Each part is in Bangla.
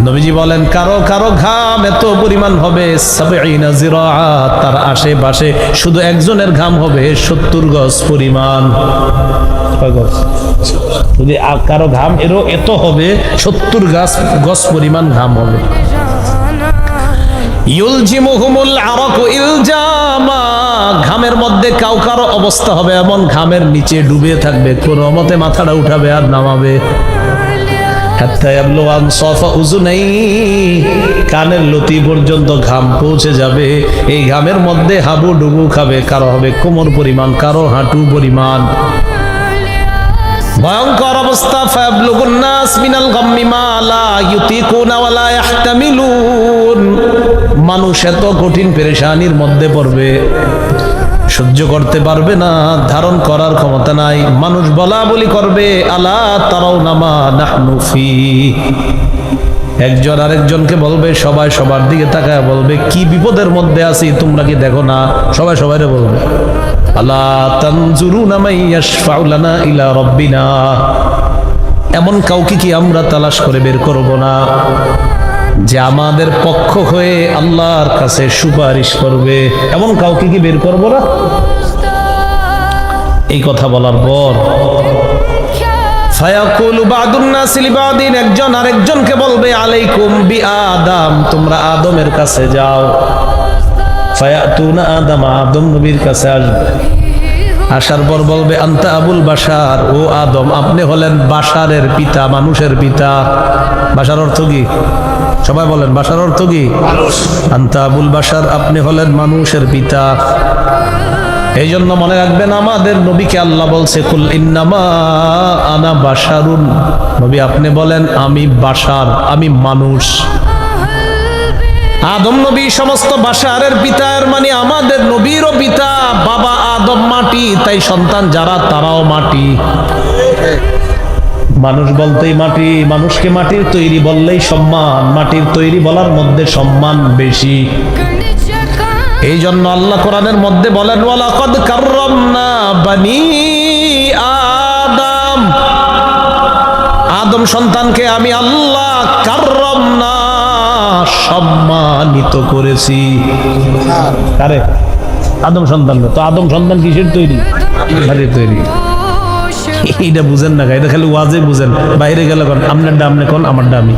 নবীজি বলেন কারো কারো ঘাম এত পরিমাণ হবে 70 জিরাআত, তার আশেপাশে শুধু একজনের ঘাম হবে 70 গজ পরিমাণ। যদি কারো ঘাম এরও এত হবে 70 গজ পরিমাণ ঘাম হবে। ইউলজিমুহুমুল আরাকু ইলজামা, ঘামের মধ্যে কাউ কারো অবস্থা হবে এমন ঘামের নিচে ডুবে থাকবে, কোনো মতে মাথাটা উঠাবে আর নামাবে। হাত্তা ইয়াবলুগা আনসাফা উযুনাই, কানের লতি পর্যন্ত ঘাম পৌঁছে যাবে। এই ঘামের মধ্যে হাবুডুবু খাবে, কারো হবে কোমর পরিমাণ, কারো হাঁটু পরিমাণ। ভয়ঙ্কর অবস্থা। ফায়াবলুগুন নাস মিনাল গাম্মি মা লা ইউতিকুনা ওয়া লা ইহতামিলুন, মানুষ এত কঠিন পেরেশানির মধ্যে পড়বে, সহ্য করতে পারবে না, ধারণ করার ক্ষমতা নাই। মানুষ বলা বলি করবে, আলা তারাউনা মা নাহনু ফি, একজন আরেকজনকে বলবে, সবাই সবার দিকে তাকায় বলবে কি বিপদের মধ্যে আছি তোমরা কি দেখো না? সবাই সবাইরে বলবে, আলা তানজুরুনা মান ইয়াশফাউ লানা ইলা রাব্বিনা, এমন কাউকে কি আমরা তালাশ করে বের করব না যে আমাদের পক্ষ হয়ে আল্লাহর কাছে সুপারিশ করবে? এমন কাউকে কি বের করব না? এই কথা বলার পর ফায়াকুলু বাদুন নাসি লিবাদিন, একজন আরেকজনকে বলবে আলাইকুম বিআদম, তোমরা আদমের কাছে যাও। ফায়াতুনা আদম, আদম নবীর কাছে আসবে। আসার পর বলবে আনতা আবুল বাশার, ও আদম আপনি হলেন বাশারের পিতা, মানুষের পিতা। বাশার অর্থ কি? সবাই বলেন বাশার অর্থ কি? আনতা আবুল বাশার, আপনি হলেন মানুষের পিতা। এই জন্য মনে রাখবেন আমাদের নবীকে আল্লাহ বলছে কুল ইন্নামা আনা বাশারুন, নবী আপনি বলেন আমি বাশার, আমি মানুষ। আদম নবী সমস্ত বাশারের পিতা, এর মানে আমাদের নবীরও পিতা। বাবা আদম মাটি, তাই সন্তান যারা তারাও মাটি। মানুষ বলতেই মাটি, মানুষকে মাটির তৈরি বললেই সম্মান, মাটির তৈরি বলার মধ্যে সম্মান বেশি। এই জন্য আল্লাহ কোরআনের মধ্যে বলেন ওয়ালাকাদ কাররামনা বানি আদম, আদম সন্তানকে আমি আল্লাহ কাররামনা, সম্মানিত করেছি। আরে আদম সন্তান তো, আদম সন্তান কিসের তৈরি? মাটির তৈরি। এইটা বুঝেন না, এটা খালি ওয়াজে বুঝেন, বাইরে গেলে কোন আপনারটা আপনি কোন, আমারটা আমি।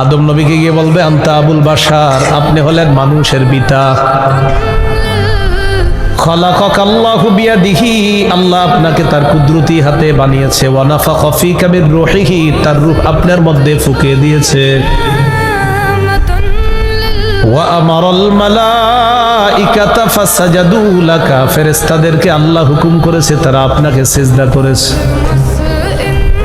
আদম নবীকে গিয়ে বলবে আনতা আবুল বাশার, আপনি হলেন মানুষের পিতা। খলাকাল্লাহু বিয়াদিহি, আল্লাহ আপনাকে তার কুদরতি হাতে বানিয়েছে। ওয়া নাফাখা ফীকা মির রূহিহি, তার রূহ আপনার মধ্যে ফুঁকে দিয়েছে। ওয়া আমারাল মালাইকাতা ফাসাজাদু লাকা, ফেরেশতাদেরকে আল্লাহ হুকুম করেছে তারা আপনাকে সিজদা করেছে।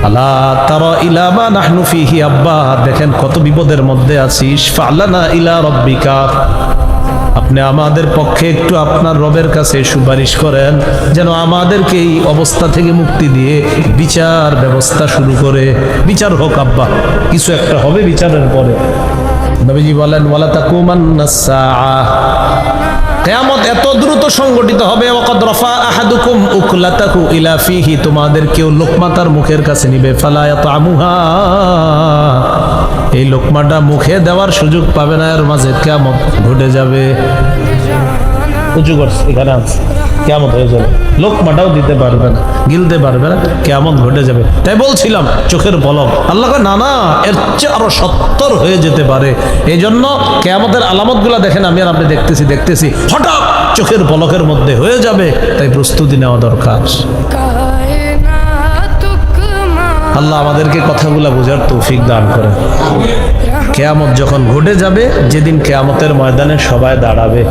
আলা তারা ইলা মা নাহনু ফিহি, আব্বা দেখেন কত বিপদের মধ্যে আছিস। ফালানা ইলা রাব্বিকা, আপনি আমাদের পক্ষে একটু আপনার রবের কাছে সুপারিশ করেন যেন আমাদেরকে এই অবস্থা থেকে মুক্তি দিয়ে বিচার ব্যবস্থা শুরু করে। বিচার হোক আব্বা, কিছু একটা হবে বিচারের পরে। নবীজি বলেন ওয়ালা তাকুমান্নাস সাআহ, কিয়ামত এত দ্রুত সংগঠিত হবে। ওয়াকাদ রাফা আহাদুকুম উকলাতাহু ইলা ফিহি, তোমাদের কেউ লোকমা তার মুখের কাছে নিবে। ফালা ইয়াতামুহা, এই লোকমাটা মুখে দেওয়ার সুযোগ পাবে না, এর মাঝে কিয়ামত ঘটে যাবে। উঁচু করছে এখানে আছে, কিয়ামত হয়ে যাবে, লোকমাটাও দিতে পারবে না, গিলতে পারবে না, কিয়ামত ঘটে যাবে। তাই বলছিলাম চোখের পলক, আল্লাহ কয় না না, এর চেয়ে আরো 70 হয়ে যেতে পারে। এই জন্য কিয়ামতের আলামতগুলো দেখেন, আমি আর আপনি দেখতেছি হঠাৎ চোখের পলকের মধ্যে হয়ে যাবে, তাই প্রস্তুতি নেওয়া দরকার। আল্লাহ আমাদেরকে কথাগুলা বোঝার তৌফিক দান করেন। কিয়ামত যখন ঘটে যাবে, যেদিন কিয়ামতের ময়দানে সবাই দাঁড়াবে,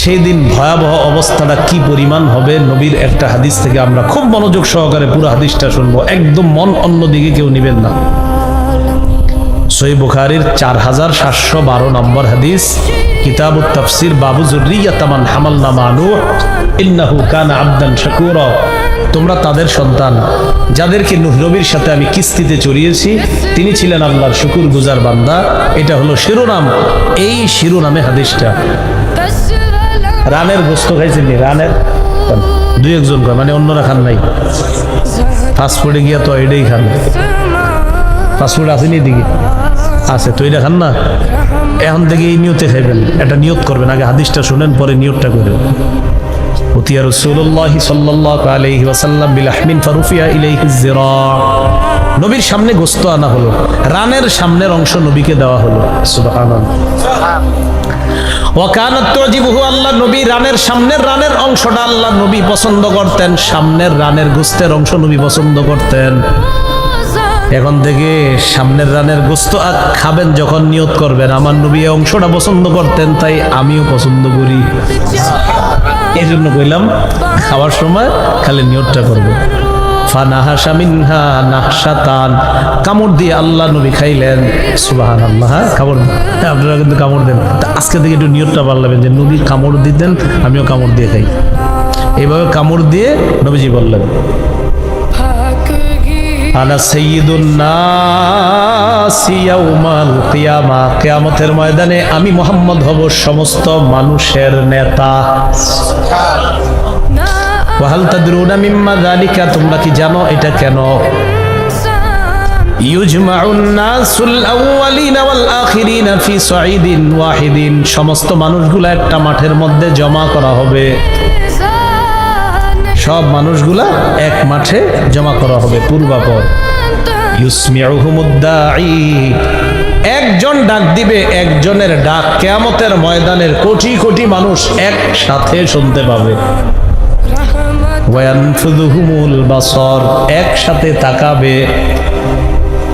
সেই দিন ভয়াবহ অবস্থাটা কি পরিমাণ হবে। নবীর একটা হাদিস থেকে আমরা খুব মনোযোগ সহকারে পুরো হাদিসটা শুনবো, একদম মন অন্যদিকে কেউ নেবেন না। সহিহ বুখারীর 4712 নম্বর হাদিস, কিতাবুত তাফসির, বাবু যুররিয়াতা মান হামালনা মা নূহ ইন্নাহু কানা আবদান শাকুরা, তোমরা তাদের সন্তান যাদেরকে নূহ নবীর সাথে আমি কিস্তিতে চড়িয়েছি, তিনি ছিলেন আল্লাহর শুকরগুজার বান্দা। এটা হলো শিরোনাম। এই শিরোনামে হাদিসটা। রানের গোস্ত খাইছেন, রানের দুই একজন কয়, মানে অন্যরা খান নাই। ফাস্টফুডে গিয়া তো এটাই খান। ফাস্টফুড আসেনি এদিকে? আছে তো, এটা খান না। এখন থেকে এই নিয়তে খাইবেন, একটা নিয়ত করবেন, আগে হাদিসটা শুনেন পরে নিয়তটা করবেন। উতিয়া রাসূলুল্লাহ সাল্লাল্লাহু আলাইহি ওয়াসাল্লাম বিলাহমিন ফারুফিয়া ইলাইহি যিরা। নবীর সামনে গোশত আনা হলো, রানের সামনের অংশ নবীকে দেওয়া হলো। সুবহানাল্লাহ। ওয়া কানাত তুজিবুহু, আল্লাহ নবী রানের সামনের রানের অংশটা আল্লাহ নবী পছন্দ করতেন, সামনের রানের গোশতের অংশ নবী পছন্দ করতেন। এখন থেকে সামনের রানের গোশত খাবেন যখন নিয়ত করবেন, আমার নবী এই অংশটা পছন্দ করতেন তাই আমিও পছন্দ করি। এই জন্য কইলাম খাওয়ার সময় খালি নিয়তটা করবেন। ফানাহাশা মিনহা নাহশাতান, কামড় দিয়ে আল্লাহ নবী খাইলেন। সুবহানাল্লাহ। হ্যাঁ, কামড় আপনারা কিন্তু কামড় দেন। আজকে থেকে একটু নিয়তটা পাল্লাবেন যে নবী কামড় দিতেন, আমিও কামড় দিয়ে খাই। এইভাবে কামড় দিয়ে নবীজি বললেন, আনা সাইয়্যিদুন নাসি ইয়াউমাল কিয়ামা, কিয়ামতের ময়দানে আমি মুহাম্মদ হব সমস্ত মানুষের নেতা। ওয়া হাল তাদরুনা মিম্মা যালিকা, তোমরা কি জানো এটা কেন? ইউজমাউন নাসুল আউওয়ালিনা ওয়াল আখিরিনা ফি সাঈদিন ওয়াহিদিন, সমস্ত মানুষগুলা একটা মাঠের মধ্যে জমা করা হবে। সব মানুষগুলা এক মাঠে জমা করা হবে পূর্বাপর। ইউসমিউহুমুদ্দাঈ, একজন ডাক দিবে, একজনের ডাক কিয়ামতের ময়দানের কোটি কোটি মানুষ একসাথে শুনতে পাবে। ওয়ায়ানফুযুহুমুল বাসর, একসাথে তাকাবে,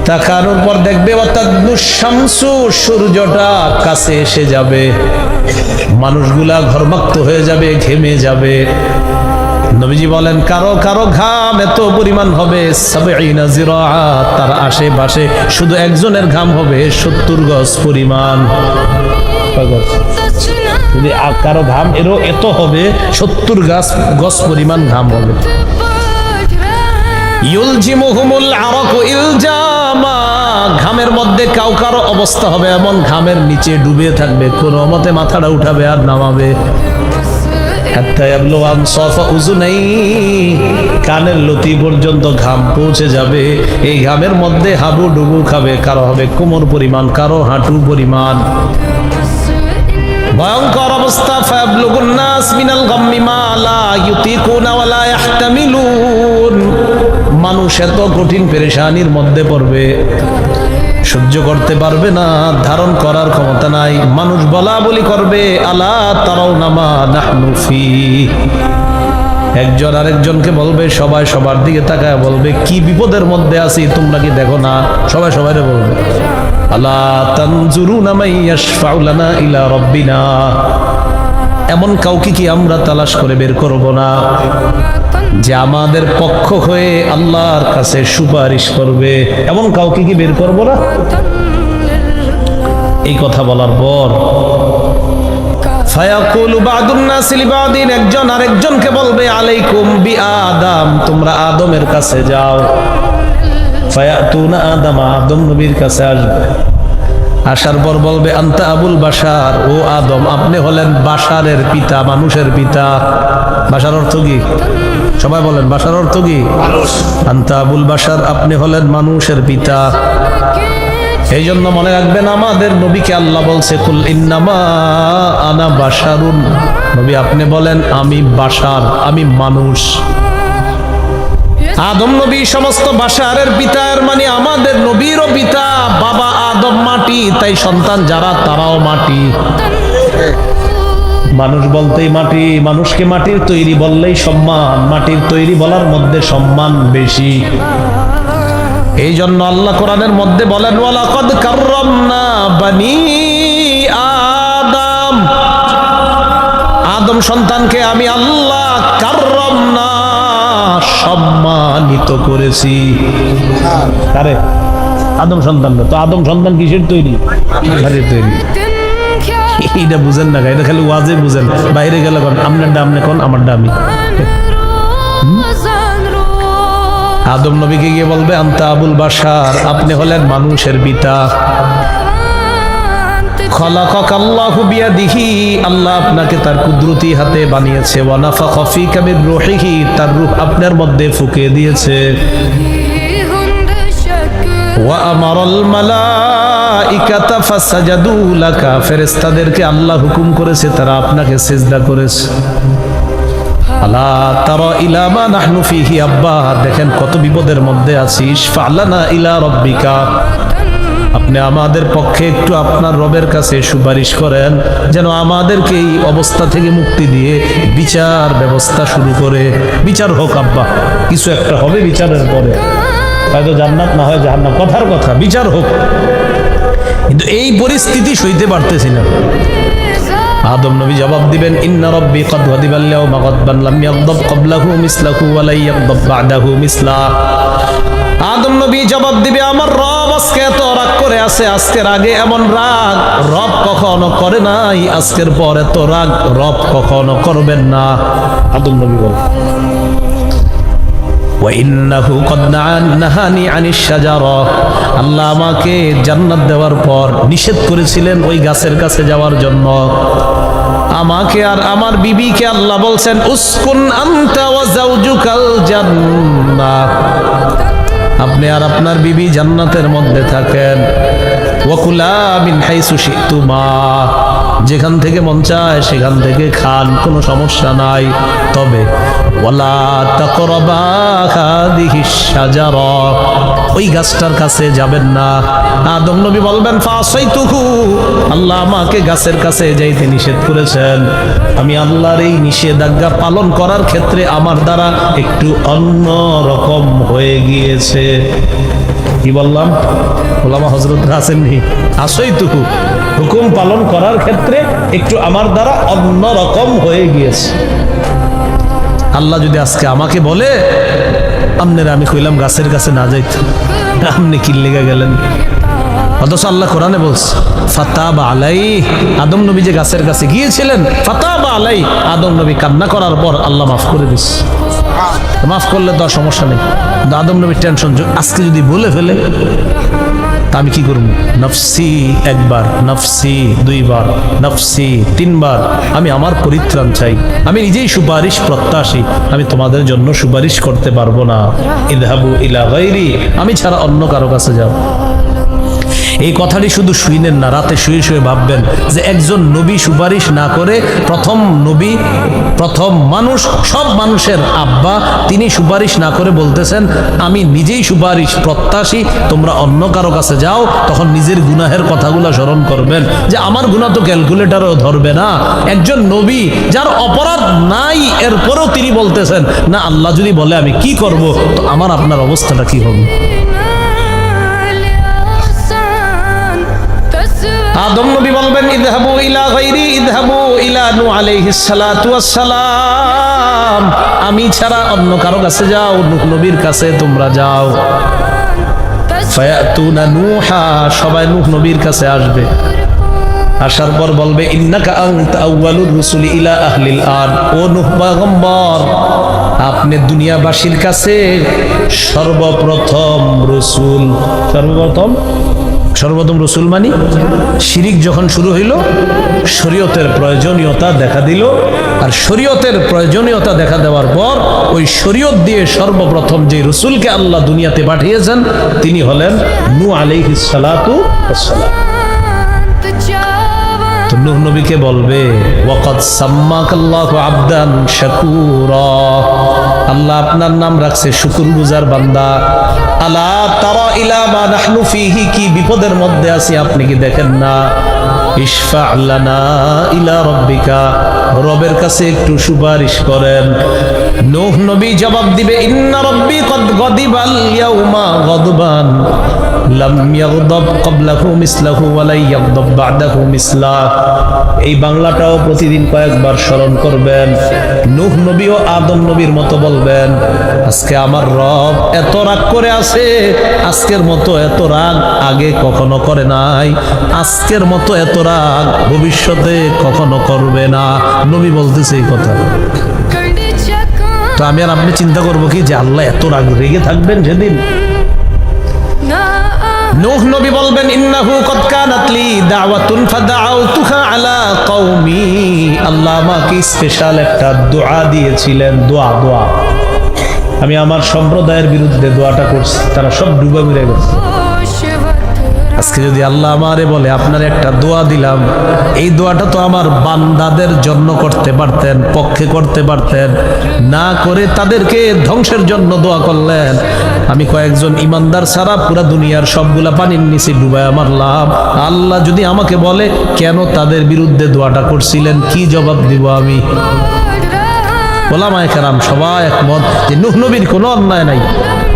তাকানোর পর দেখবে ওয়াতাদনুশ শামসু, সূর্যটা কাছে এসে যাবে, মানুষগুলা ঘর্মাক্ত হয়ে যাবে, ঘেমে যাবে। নবীজি বলেন কারো কারো ঘাম এত পরিমাণ হবে ৭০ জিরা, তার আশেপাশে শুধু একজনের ঘাম হবে ৭০ গজ পরিমাণ। যদি কারো ঘাম এরও এত হবে ৭০ গজ পরিমাণ ঘাম হবে। ইউলজিমুহুমুল আরাকু ইলজামা, ঘামের মধ্যে কাউ কারো অবস্থা হবে এমন ঘামের নিচে ডুবে থাকবে, কোনো মতে মাথাটা উঠাবে আর নামাবে। কানের লতি পর্যন্ত ঘাম পৌঁছে যাবে, এই ঘামের মধ্যে হাবু ডুবু খাবে, কারো হবে কোমর পরিমাণ, কারো হাঁটু পরিমাণ। ভয়ঙ্কর অবস্থা। ফায়াবলুগুন নাস মিনাল গাম্মি মা লা ইউতিকুনা ওয়া লা ইয়াহতামিলুন, মানুষ এত কঠিন পেরেশানির মধ্যে পড়বে, সহ্য করতে পারবে না, ধারণ করার ক্ষমতা নাই। মানুষ বলা বলি করবে, আলা তারাউনা মা নাহনু ফি, একজন আরেকজনকে বলবে, সবাই সবার দিকে তাকায় বলবে কি বিপদের মধ্যে আছি তোমরা কি দেখো না? সবাই সবাইরে বলবে, আলা তানজুরুনা মান ইয়াশফাউ লানা ইলা রাব্বিনা, এমন কাউকে কি আমরা তালাশ করে বের করব না যে আমাদের পক্ষ হয়ে আল্লাহর কাছে সুপারিশ করবে? এমন কাউকে কি বের করব না? এই কথা বলার পর ফায়াকুলু বাদুন নাসি লিবাদিন, একজন আরেকজনকে বলবে আলাইকুম বিআদম, তোমরা আদমের কাছে যাও। ফায়াতুনা আদম, আদম নবীর কাছে আসবে। আসার পর বলবে আনতা আবুল বাশার, ও আদম আপনি হলেন বাশারের পিতা, মানুষের পিতা। বাশার অর্থ কি? সবাই বলেন বাশার অর্থ কি? আনতা আবুল বাশার, আপনি হলেন মানুষের পিতা। এই জন্য মনে রাখবেন আমাদের নবীকে আল্লাহ বলছে কুল ইন্নামা আনা বাশারুন, নবী আপনি বলেন আমি বাশার, আমি মানুষ। আদম নবী সমস্ত বাশারের পিতা, এর মানে আমাদের নবীরও পিতা। বাবা আদম মাটি, তাই সন্তান যারা তারাও মাটি। মানুষ বলতেই মাটি, মানুষকে মাটির তৈরি বললেই সম্মান, মাটির তৈরি বলার মধ্যে সম্মান বেশি। এই জন্য আল্লাহ কোরআনের মধ্যে বলেন ওয়ালাকাদ কাররামনা বানি আদম, আদম সন্তানকে আমি আল্লাহ কাররামনা, সম্মানিত করেছি। আরে আদম সন্তান তো আদম সন্তান কিসের তৈরি? মাটির তৈরি। এটা বুঝেন না, এটা খালি ওয়াজে বুঝেন, বাইরে গেলে কোন আপনার ডাম কোন আমার ডামি। আদম নবীকে গিয়ে বলবে আনতা আবুল বাশার, আপনি হলেন মানুষের পিতা। খালাকাকাল্লাহু বিয়াদিহি, আল্লাহ আপনাকে তার কুদরতি হাতে বানিয়েছে। ওয়া নাফাখা ফীকা মির রূহিহি, তার রূহ আপনার মধ্যে ফুঁকে দিয়েছে। ওয়া আমারাল মালাইকাতা ফাসাজাদু লাকা, ফেরেশতাদেরকে আল্লাহ হুকুম করেছে তারা আপনাকে সিজদা করেছে। আলা তারা ইলা মা নাহনু ফীহি, আব্বা দেখেন কত বিপদের মধ্যে আছিস। ফালানা ইলা রাব্বিকা, আপনি আমাদের পক্ষে একটু আপনার রবের কাছে সুপারিশ করেন যেন আমাদেরকে এই অবস্থা থেকে মুক্তি দিয়ে বিচার ব্যবস্থা শুরু করে। বিচার হোক আব্বা, কিছু একটা হবে বিচারের পরে, হয়তো জান্নাত না হয় জাহান্নাম, কথার কথা বিচার হোক। কিন্তু এই পরিস্থিতি সইতে পারতেছি না। আদম নবী জবাব দিবেন, ইন্না রাব্বি ক্বাদ গাদিবাল ইয়াওমা গাদবান লাম ইয়াগদাব ক্বাবলাহু মিসলাহু ওয়া লা ইয়াগদাব বা'দাহু মিসলা। আদম নবী জবাব দিবে, আমার রব আজকে এত রাগ করে আছে, আজকের আগে এমন রাগ রব কখনো করে নাই, আজকের পর এত রাগ রব কখনো করবেন না। আদম নবী বলেন, ওয়া ইন্নাহু ক্বাদ নাহানি আনিশ শাজারা, আল্লাহ আমাকে জান্নাত দেওয়ার পর নিষেধ করেছিলেন ওই গাছের কাছে যাওয়ার জন্য। আমাকে আর আমার বিবিকে আল্লাহ বলছেন, উসকুন আনতা ওয়া যাওজুকাল জান্নাহ, আপনি আর আপনার বিবি জান্নাতের মধ্যে থাকেন। ওয়াকুলা মিন হাইসু শিতুমা, যেখান থেকে মন চায় সেখান থেকে খান, কোনো সমস্যা নাই। তবে ওয়ালা তাকরাবা হাদিহিশ শাজারা, ওই গাছটার কাছে যাবেন না। আদম নবী বলবেন, ফাসাইতুহু, আল্লাহ আমাকে গাছের কাছে যাইতে নিষেধ করেছেন, আমি আল্লাহর এই নিষেধাজ্ঞা পালন করার ক্ষেত্রে আমার দ্বারা একটু অন্য রকম হয়ে গিয়েছে। কি বললাম? ওলামা হযরতরা আসেননি, আসাইতুহু, হুকুম পালন করার ক্ষেত্রে একটু আমার দ্বারা অন্য রকম হয়ে গিয়েছে। আল্লাহ যদি আজকে আমাকে বলে, আপনারা আমি কইলাম গাছের কাছে না যাইতে, আপনি কি লেগে গেলেন? অথচ আল্লাহ কোরআনে বলছে, ফাতাবা আলাই, আদম নবী যে গাছের কাছে গিয়েছিলেন, ফাতাবা আলাই, আদম নবী কান্না করার পর আল্লাহ মাফ করে দিচ্ছে। মাফ করলে তো আর সমস্যা নেই, কিন্তু আদম নবীর টেনশন, আজকে যদি বলে ফেলে তা আমি কি করবো? নফসি একবার, নফসি দুইবার, নফসি তিনবার, আমি আমার পরিত্রাণ চাই, আমি নিজেই সুপারিশ প্রত্যাশী, আমি তোমাদের জন্য সুপারিশ করতে পারবো না। ইযহাবু ইলা গায়রি, আমি ছাড়া অন্য কারো কাছে যাও। এই কথাটি শুধু শুনেন না, রাতে শুয়ে শুয়ে ভাববেন যে একজন নবী সুপারিশ না করে, প্রথম নবী, প্রথম মানুষ, সব মানুষের আব্বা, তিনি সুপারিশ না করে বলতেছেন আমি নিজেই সুপারিশ প্রত্যাশী, তোমরা অন্য কারো কাছে যাও। তখন নিজের গুনাহের কথাগুলো স্মরণ করবেন যে আমার গুনাহ তো ক্যালকুলেটরও ধরবে না। একজন নবী যার অপরাধ নাই, এরপরেও তিনি বলতেছেন না, আল্লাহ যদি বলে আমি কি করব, তো আমার আপনার অবস্থাটা কি হবে? আদম নবী বলবেন, ইযহাবু ইলা গায়রি, ইযহাবু ইলা নূহ আলাইহিস সালাতু ওয়াস সালাম, আমি ছাড়া অন্য কারো কাছে যাও, নূহ নবীর কাছে তোমরা যাও। ফায়াতুনা নূহা, সবাই নূহ নবীর কাছে আসবে। আসার পর বলবে, ইন্নাকা আনতা আউয়ালুর রুসুলি ইলা আহলিল আরদ, ও নূহ পয়গম্বর, আপনি দুনিয়াবাসীর কাছে সর্বপ্রথম রসুল। সর্বপ্রথম রসুল মানি শিরিক যখন শুরু হইল, শরীয়তের প্রয়োজনীয়তা দেখা দিল, আর শরীয়তের প্রয়োজনীয়তা দেখা দেওয়ার পর ওই শরীয়ত দিয়ে সর্বপ্রথম যে রসুলকে আল্লাহ দুনিয়াতে পাঠিয়েছেন তিনি হলেন নূহ আলাইহিস সালাতু ওয়াস সালাম। তো নূহ নবীকে বলবে, ওয়াকাদ সাম্মাকাল্লাহু আবদান শাকুরা, আল্লাহ আপনার নাম রাখছে শুকরগুজার বান্দা। আলা তারা ইলা মা নাহনু ফীহি, কি বিপদের মধ্যে আছি আপনি কি দেখেন না? ইশফা লানা ইলা রাব্বিকা, রবের কাছে একটু সুপারিশ করেন। নূহ নবী জবাব দিবে, ইন্না রাব্বি ক্বাদ গাদিবাল ইয়াওমা গাদবান লাম ইয়াগদাব ক্বাবলাহু মিসলাহু ওয়া লা ইয়াগদাব বা'দাহু মিসলা। এই বাংলাটাও প্রতিদিন কয়েকবার স্মরণ করবেন। নূহ নবী ও আদম নবীর মতো বলবেন, আজকে আমার রব এত রাগ করে আছে, আজকের মতো এত রাগ আগে কখনো করে নাই, আজকের মতো এত রাগ ভবিষ্যতে কখনো করবে না। নবী বলতেছে এই কথা। তো আমি আর আপনি চিন্তা করবো কি যে আল্লাহ এত রাগ রেগে থাকবেন সেদিন? নূহ নবী বলবেন ইন্নাহু কদ কানাত লি দাওয়াতুন ফাদাউতুহা আলা কওমি, আল্লাহ আমাকে স্পেশাল একটা দোয়া দিয়েছিলেন, দোয়া। আমি আমার সম্প্রদায়ের বিরুদ্ধে দোয়াটা করছি, তারা সব ডুবে মরে গেছে। আজকে যদি আল্লাহ আমারে বলে আপনার একটা দোয়া দিলাম, এই দোয়াটা তো আমার বান্দাদের জন্য করতে পারতেন, পক্ষে করতে পারতেন, না করে তাদেরকে ধ্বংসের জন্য দোয়া করলেন। আমি কয়েকজন ইমানদার ছাড়া পুরা দুনিয়ার সবগুলা পানির নিচে ডুবায় মারলাম। আল্লাহ যদি আমাকে বলে কেন তাদের বিরুদ্ধে দোয়াটা করছিলেন, কি জবাব দিব আমি? ওলামায়ে কেরাম সবাই একমত যে নূহ নবীর কোনো অন্যায় নাই,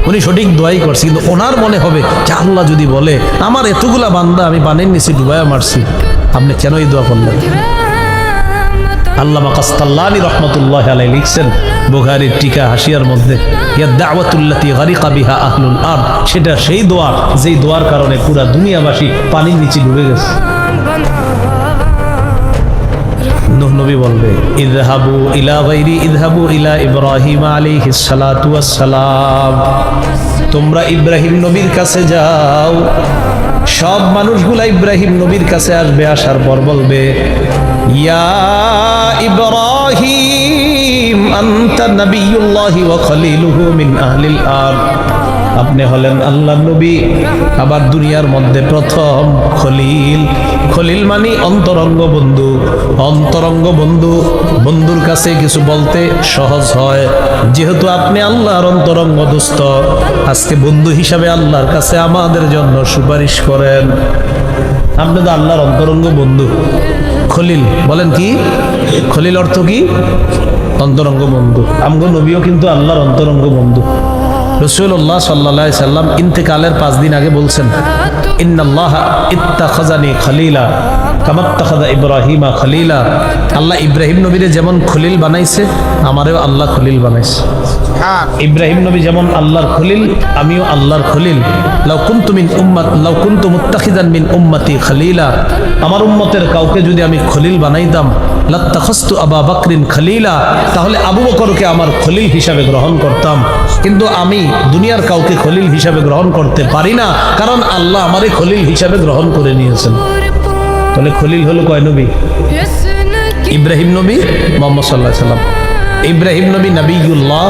উনি সঠিক দোয়াই করছে। কিন্তু ওনার মনে হবে যে আল্লাহ যদি বলে আমার এতগুলা বান্দা আমি পানির নিচে ডুবাইয়া মারছি, আপনি কেন এই দোয়া করলেন? আল্লামা কাসতাল্লানী রাহমাতুল্লাহি আলাইহি লিখছেন বুখারীর টিকা হাসিয়ার মধ্যে, ইয়া দাওয়াতুল্লাতী গারিকা বিহা আহলুল আরদ, সেটা সেই দোয়া যেই দোয়ার কারণে পুরা দুনিয়াবাসী পানির নিচে ডুবে গেছে। নূহ নবী বলবে ইযহাবু ইলা গায়রি ইযহাবু ইলা ইব্রাহিম আলাইহিস সালাতু ওয়াস সালাম, তোমরা ইব্রাহিম নবীর কাছে যাও। সব মানুষগুলা ইব্রাহিম নবীর কাছে আসবে, আসার পর বলবে ইয়া ইব্রাহিম আনতা নবিয়ুল্লাহি ওয়া খলিলুহু মিন আহলিল আরদ, আপনি হলেন আল্লাহর নবী, আবার দুনিয়ার মধ্যে প্রথম খলিল। খলিল মানে অন্তরঙ্গ বন্ধু। অন্তরঙ্গ বন্ধু, বন্ধুর কাছে কিছু বলতে সহজ হয়। যেহেতু আপনি আল্লাহর অন্তরঙ্গ দোস্ত, আজকে বন্ধু হিসাবে আল্লাহর কাছে আমাদের জন্য সুপারিশ করেন। আপনি তো আল্লাহর অন্তরঙ্গ বন্ধু। খলিল বলেন কি? খলিল অর্থ কি? অন্তরঙ্গ বন্ধু। আমগো নবীও কিন্তু আল্লাহর অন্তরঙ্গ বন্ধু। রাসূলুল্লাহ সাল্লাল্লাহু আলাইহি সাল্লাম ইন্তেকালের 5 দিন আগে বলছেন ইন্নাল্লাহা ইত্তাখাযানি খলিলা কামা ইত্তাখাযা ইব্রাহিমা খলিলা, আল্লাহ ইব্রাহিম নবীরে যেমন খলিল বানাইছে, আমারেও আল্লাহ খলিল বানাইছে। ইব্রাহিম নবী যেমন আল্লাহর খলিল, আমিও আল্লাহর খলিল। লাউ কুনতু মুত্তাখিযান মিন উম্মতি খলিলা, আমার উম্মতের কাউকে যদি আমি খলিল বানাইতাম, লাত্তাখাযতু আবু বকরিন খলিলা, তাহলে আবু বকরকে আমার খলিল হিসাবে গ্রহণ করতাম। কিন্তু আমি দুনিয়ার কাউকে খলিল হিসাবে গ্রহণ করতে পারি না, কারণ আল্লাহ আমারে খলিল হিসাবে গ্রহণ করে নিয়েছেন। তাহলে খলিল হলো কয় নবী? ইব্রাহিম নবী, মুহাম্মদ সাল্লাল্লাহু আলাইহি সাল্লাম। ইব্রাহিম নবী নবিয়ুল্লাহ,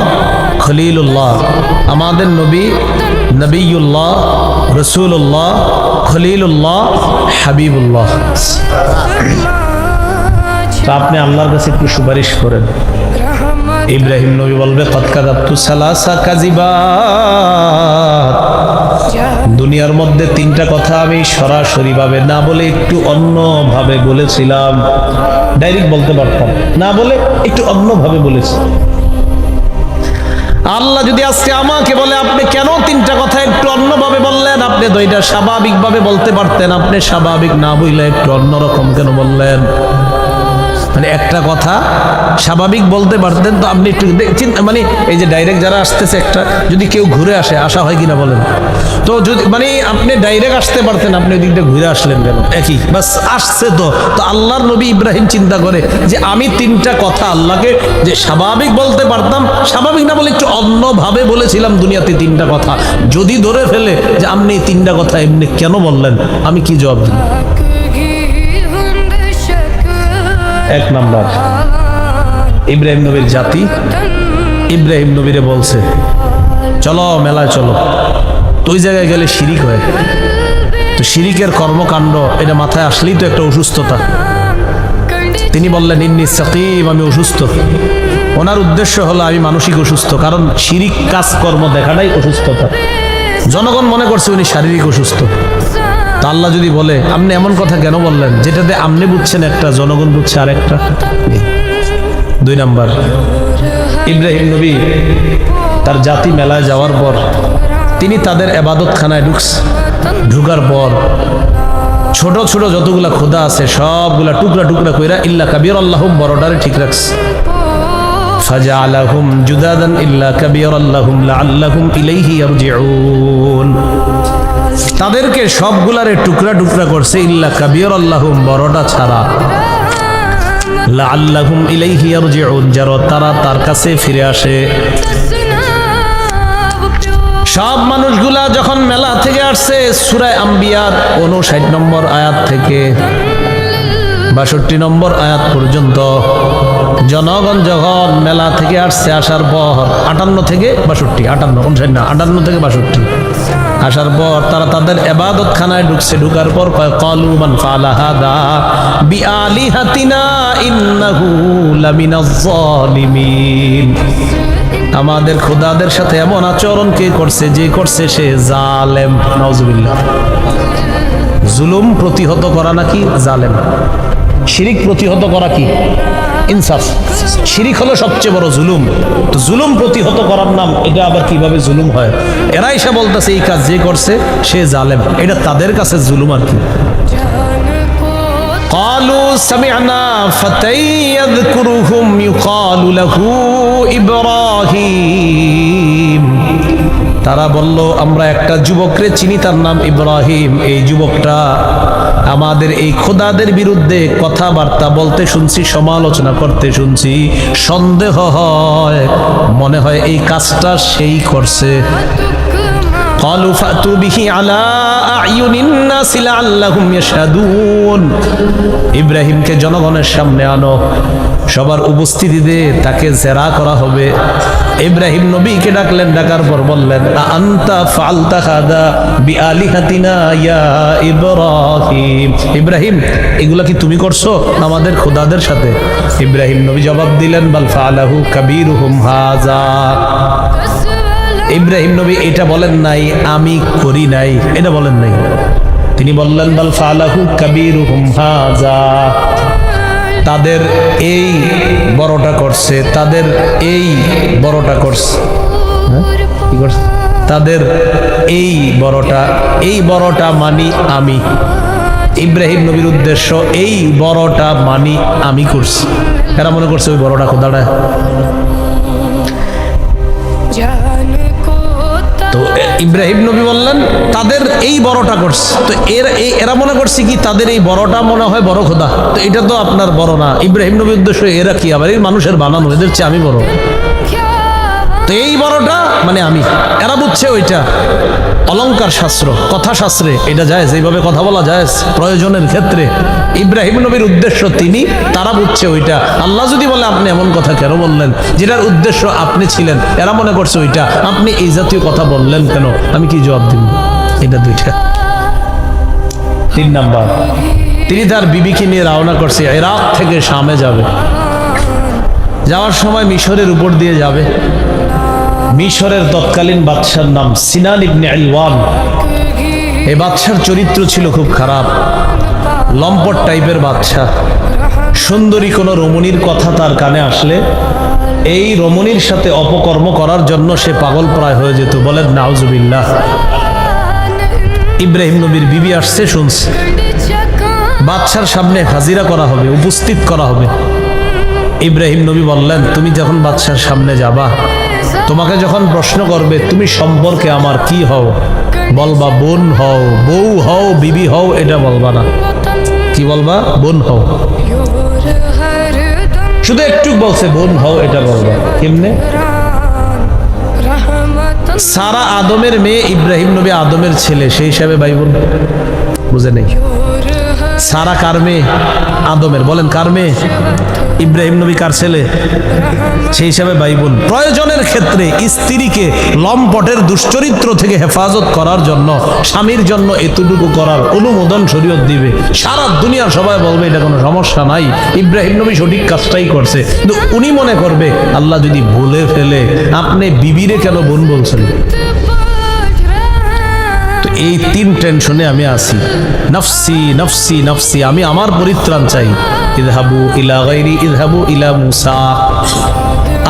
খলিলুল্লাহ। আমাদের নবী নবিয়ুল্লাহ, রাসূলুল্লাহ, খলিলুল্লাহ, হাবিবুল্লাহ। তা আপনি আল্লাহর কাছে একটু সুপারিশ করেন। ইব্রাহিম নবী বলবে কদ কাযাবতু সালাসা কাযিবাত, দুনিয়ার মধ্যে 3টা কথা আমি সরাসরি ভাবে না বলে একটু অন্য ভাবে বলেছিলাম। ডাইরেক্ট বলতে পারতাম, না বলে একটু অন্য ভাবে বলেছি। আল্লাহ যদি আজকে আমাকে বলে আপনি কেন 3টা কথা একটু অন্যভাবে বললেন, আপনি তো এটা স্বাভাবিকভাবে বলতে পারতেন, আপনি স্বাভাবিক না বললে একটু অন্যরকম কেন বললেন? মানে একটা কথা স্বাভাবিক বলতে পারতেন, তো আপনি একটু মানে এই যে ডাইরেক্ট যারা আসতেছে, একটা যদি কেউ ঘুরে আসে, আসা হয় কিনা বলেন? তো যদি মানে আপনি ডাইরেক্ট আসতে পারতেন, আপনি ওই দিকটা ঘুরে আসলেন কেন? একই বাস আসছে। তো আল্লাহর নবী ইব্রাহিম চিন্তা করে যে আমি 3টা কথা আল্লাহকে যে স্বাভাবিক বলতে পারতাম, স্বাভাবিক না বলে একটু অন্যভাবে বলেছিলাম দুনিয়াতে 3টা কথা, যদি ধরে ফেলে যে আপনি এই 3টা কথা এমনি কেন বললেন, আমি কি জবাব দিই? 1 নাম্বার, ইব্রাহিম নবীর জাতি ইব্রাহিম নবীরে বলছে চলো মেলায় চলো, তো ওই জায়গায় গেলে শিরিক হয়। তো শিরিকের কর্মকাণ্ড এটা মাথায় আসলেই তো একটা অসুস্থতা। তিনি বললেন ইন্নী সাকিম, আমি অসুস্থ। ওনার উদ্দেশ্য হলো আমি মানসিক অসুস্থ, কারণ শিরিক কাজকর্ম দেখাটাই অসুস্থতা। জনগণ মনে করছে উনি শারীরিক অসুস্থ। তা আল্লাহ যদি বলে আপনি এমন কথা কেন বললেন, যেটাতে আপনি বুঝছেন একটা, জনগণ বুঝছে আরেকটা। 2 নাম্বার, ইব্রাহিম নবী তার জাতি মেলায় যাওয়ার পর তিনি তাদের ইবাদতখানায় ঢুকার পর ছোট ছোট যতগুলা খোদা আছে সবগুলা টুকরা টুকরা কইরা ইল্লা কাবীরাল্লাহুম, বড়টারে ঠিক রাখছে। ফাজআলাহুম জুদাদান ইল্লা কাবীরাল্লাহুম লাআল্লাহুম ইলাইহি ইয়ারজিউন, তাদেরকে সবগুলারে টুকরা টুকরা করছে ইল্লা কাবীরাল্লাহুম, বড়টা ছাড়া। লাআল্লাহুম ইলাইহি ইয়ারজিউন, যারা তারা তার কাছে ফিরে আসে। সব মানুষগুলা যখন মেলা থেকে আসছে, সূরা আম্বিয়ার 59 নম্বর আয়াত থেকে 62 নম্বর আয়াত পর্যন্ত জনগণ যখন মেলা থেকে আসছে, আসার পর 58 থেকে 62, 58 থেকে 62 আসার পর তারা তাদের ইবাদত খানায় ঢুকছে। ঢুকার পর কয় ক্বালু মান ফাআলা হাদা বিআলিহাতিনা ইন্নাহু লামিনাজ জালিমিন। আমাদের খোদাদের সাথে এমন আচরণ কে করছে, যে করছে সে জালেম। নাউজুবিল্লাহ। জুলুম প্রতিহত করা নাকি জালেম, শিরিক প্রতিহত করা কি ইনসাফ। শিরিক হলো সবচেয়ে বড় জুলুম। তো জুলুম প্রতিহত করার নাম এটা আবার কিভাবে জুলুম হয়? এরা এসে বলতেছে এই কাজ যে করছে সে জালেম, এটা তাদের কাছে জুলুম আর কি। قالوا سمعنا فتى يذكرهم يقال له إبراهيم। তারা বলল আমরা একটা যুবকরে চিনি, তার নাম ইব্রাহিম। এই যুবকটা আমাদের এই খোদাদের বিরুদ্ধে কথাবার্তা বলতে শুনছি, সমালোচনা করতে শুনছি। সন্দেহ হয়, মনে হয় এই কাজটা সেই করছে। قالوا فأتوا به على أعين الناس لعلهم يشهدون। ইব্রাহিমকে জনগণের সামনে আনো, সবার উপস্থিতিতে তাকে জেরা করা হবে। ইব্রাহিম নবীকে ডাকলেন, ডাকার পর বললেন আনতা ফাআলতা হাদা বিআলিহাতিনা ইয়া ইব্রাহিম। ইব্রাহিম, এগুলা কি তুমি করছো আমাদের খোদাদের সাথে? ইব্রাহিম নবী জবাব দিলেন বাল ফাআলাহু কাবীরুহুম হাযা। ইব্রাহিম নবী এটা বলেন নাই আমি করি নাই, এটা বলেন নাই। তিনি বললেন বাল ফাআলাহু কাবীরুহুম হাযা। তাদের এই বড়টা করছে, তাদের এই বড়টা করছে। কি করছে? তাদের এই বড়টা মানি আমি। ইব্রাহিম নবীর উদ্দেশ্য এই বড়টা মানি আমি করছি। এরা মনে করছে ওই বড়টা খোদাটা। তো ইব্রাহিম নবী বললেন তাদের এই বড়টা করছে। তো এরা মনে করছে কি তাদের এই বড়টা মনে হয় বড় খোদা। তো এটা তো আপনার বড় না। ইব্রাহিম নবীর উদ্দেশ্য এরা কি আবার এই মানুষের বানানো, এদের চেয়ে আমি বড়। তো এই বড়টা মানে আমি। এরা বুঝছে ওইটা অলংকার শাস্ত্র, কথা শাস্ত্রে এটা যায়, যেভাবে কথা বলা যায় প্রয়োজনের ক্ষেত্রে। ইব্রাহিম নবীর উদ্দেশ্য তিনি, তারা বুঝছে ওইটা। আল্লাহ যদি বলে আপনি এমন কথা কেন বললেন যেটার উদ্দেশ্য আপনি ছিলেন, এরা মনে করছে ওইটা আপনি এই জাতীয় কথা বললেন কেন, আমি কি জবাব দিব? এটা দুইটা। 3 নাম্বার, তিনি তার বিবিকে নিয়ে রওনা করছে, ইরাক থেকে শামে যাবে। যাওয়ার সময় মিশরের উপর দিয়ে যাবে। মিশরের তৎকালীন বাদশার নাম সিনান ইবনে আলওয়ান। এই বাদশার চরিত্র ছিল খুব খারাপ, লম্পট টাইপের বাদশা। সুন্দরী কোনো রমণীর কথা তার কানে আসলে এই রমণীর সাথে অপকর্ম করার জন্য সে পাগল প্রায় হয়ে যেত। বলেন নাউজুবিল্লাহ। ইব্রাহিম নবীর বিবি আসছে, শুনছে বাদশার সামনে হাজিরা করা হবে, উপস্থিত করা হবে। ইব্রাহিম নবী বললেন তুমি যখন বাদশার সামনে যাবা, তোমাকে যখন প্রশ্ন করবে তুমি সম্পর্কে আমার কি হও, বলবা বোন হও, বউ হও, বিবি হও, এটা বলবা না। কি বলবা? বোন হও। শুধু একটু বলছে বোন হও, এটা বলবা। কেমনে? সারা আদমের মেয়ে, ইব্রাহিম নবী আদমের ছেলে, সেই হিসাবে ভাই বোন। বুঝে নেই? সারা কার মেয়ে? আদমের। বলেন কার মেয়ে? ইব্রাহিম নবী কার ছেলে? সেই হিসাবে ভাই বোন। প্রয়োজনের ক্ষেত্রে স্ত্রীকে লম্পটের দুশ্চরিত্র থেকে হেফাজত করার জন্য স্বামীর জন্য এতটুকু করার অনুমোদন শরীয়ত দিবে। সারা দুনিয়ার সবাই বলবে এটা কোনো সমস্যা নাই, ইব্রাহিম নবী সঠিক কাজটাই করছে। কিন্তু উনি মনে করবে আল্লাহ যদি বলে ফেলে আপনি বিবিরে কেন বোন বলছেন? এই 3 টেনশনে আমি আছি। নফসি নফসি নফসি, আমি আমার পরিত্রাণ চাই। ইযহাবু ইলা গায়রি ইযহাবু ইলা মুসা,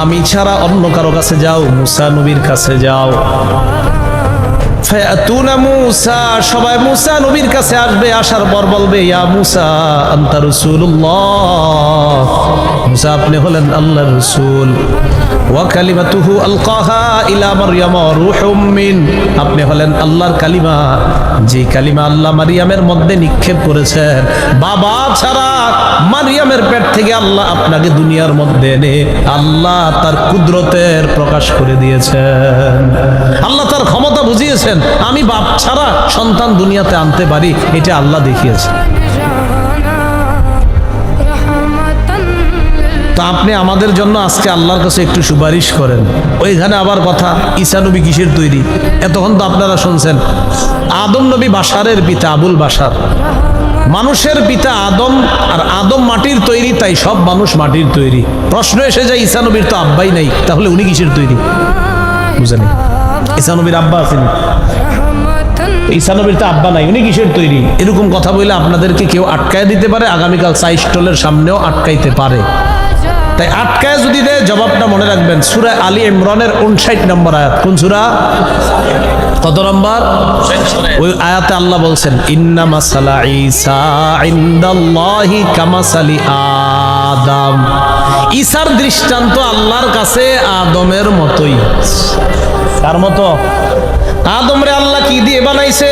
আমি ছাড়া অন্য কারো কাছে যাও, মুসা নবীর কাছে যাও। ফায়াতুনা মূসা, সবাই মূসা নবীর কাছে আসবে, আসার পর বলবে ইয়া মূসা আনতা রাসূলুল্লাহ, মূসা আপনি হলেন আল্লাহর রাসূল। ওয়া কালিমাতুহু আলকাহা ইলা মারইয়াম রূহুম মিন, আপনি হলেন আল্লাহর কালিমা, যে কালিমা আল্লাহ মারিয়ামের মধ্যে নিক্ষেপ করেছেন। বাবা ছাড়া মারিয়ামের পেট থেকে আল্লাহ আপনাকে দুনিয়ার মধ্যে এনে আল্লাহ তার কুদরতের প্রকাশ করে দিয়েছেন। আল্লাহ তার ক্ষমতা বুঝিয়েছেন, আমি বাপ ছাড়া সন্তান দুনিয়াতে আনতে পারি, এটা আল্লাহ দেখিয়েছেন। তা আপনি আমাদের জন্য আজকে আল্লাহর কাছে একটু সুপারিশ করেন। ওইখানে আবার কথা, ঈসা নবী কিসের তৈরি? এতক্ষণ তো আপনারা শুনছেন আদম নবী বাশারের পিতা, আবুল বাশার মানুষের পিতা আদম, আর আদম মাটির তৈরি, তাই সব মানুষ মাটির তৈরি। প্রশ্ন এসে যায় ঈসা নবীর তো আব্বাই নাই, তাহলে উনি কিসের তৈরি? বুঝেন, ঈসা নবীর আব্বা আছেন, ঈসা নবীর তো আব্বা নাই, উনি কিসের তৈরি? এরকম কথা বলে আপনাদেরকে কেউ আটকায় দিতে পারে, আগামীকাল চা স্টলের সামনেও আটকাইতে পারে। তাই আটকায় যদি দেয়, জবাবটা মনে রাখবেন, সূরা আলী ইমরানের 59 নম্বর আয়াত। কোন সূরা? কত নম্বর? ওই আয়াতে আল্লাহ বলছেন ইন্না মাসালা ঈসা ইনদাল্লাহি কামাসালি আদম, ঈসার দৃষ্টান্ত আল্লাহর কাছে আদমের মতোই। কার মতো? আদমরে আল্লাহ কি দিয়ে বানাইছে?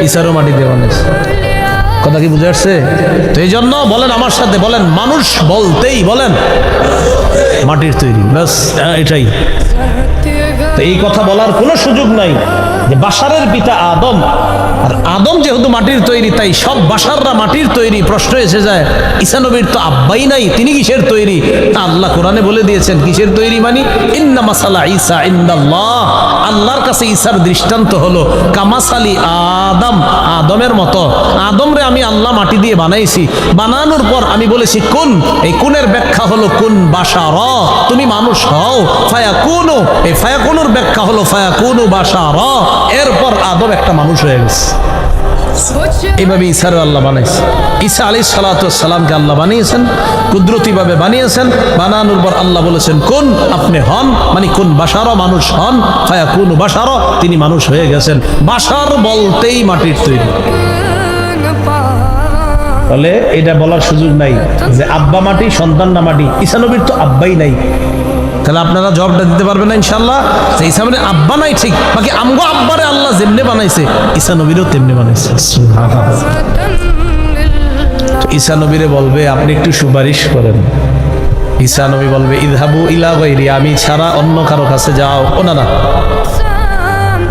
ঈসারও মাটি দিয়ে বানাইছে। কথা কি বুঝে আসছে? তো এই জন্য বলেন আমার সাথে, বলেন মানুষ বলতেই বলেন মাটির তৈরি, ব্যাস এটাই। তো এই কথা বলার কোনো সুযোগ নাই যে বাশারের পিতা আদম, আর আদম যেহেতু মাটির তৈরি, তাই সব বাশাররা মাটির তৈরি। প্রশ্ন এসে যায় ঈসা নবীর তো আব্বাই নাই, তিনি কিসের তৈরি? আল্লাহ কোরআনে বলে দিয়েছেন কিসের তৈরি, মানে ইন্না মাসালা ঈসা ইনদাল্লাহ, আল্লাহর কাছে ঈসার দৃষ্টান্ত হলো কামাসালি আদম, আদমের মতো। আদমরে আমি আল্লাহ মাটি দিয়ে বানাইছি, বানানোর পর আমি বলেছি কুন, এই কুনের ব্যাখ্যা হলো কুন বাশার, তুমি মানুষ হও। ফায়াকুনু, এই ফায়াকুনুর ব্যাখ্যা হলো ফায়াকুনু বাশার, এরপর আদম একটা মানুষ হয়ে গেছে। এইভাবে ঈসারও আল্লাহ বানাইছে। ঈসা আলাইহিস সালাতু ওয়াস সালামকে আল্লাহ বানিয়েছেন, কুদরতিভাবে বানিয়েছেন। বানানোর পর আল্লাহ বলেছেন কোন, আপনি হন, মানে কোন বাশার, মানুষ হন। ফায়াকুনু বাশার, তিনি মানুষ হয়ে গেছেন। বাশার বলতেই মাটির তৈরি। তাহলে এটা বলার সুযোগ নাই যে আব্বা মাটি, সন্তান না মাটি। ঈসা নবীর তো আব্বাই নাই, তাহলে আপনারা জবাবটা দিতে পারবেন না ইনশাআল্লাহ। সেই সামনে আব্বা নাই ঠিক, বাকি আমগো আব্বারে আল্লাহ যেমনে বানাইছে ঈসা নবীরও তেমনি বানাইছে। ঈসা নবীরে বলবে আপনি একটু সুপারিশ করেন। ঈসা নবী বলবে ইযহাবু ইলা গায়রি, আমি ছাড়া অন্য কারো কাছে যাও। ও না না,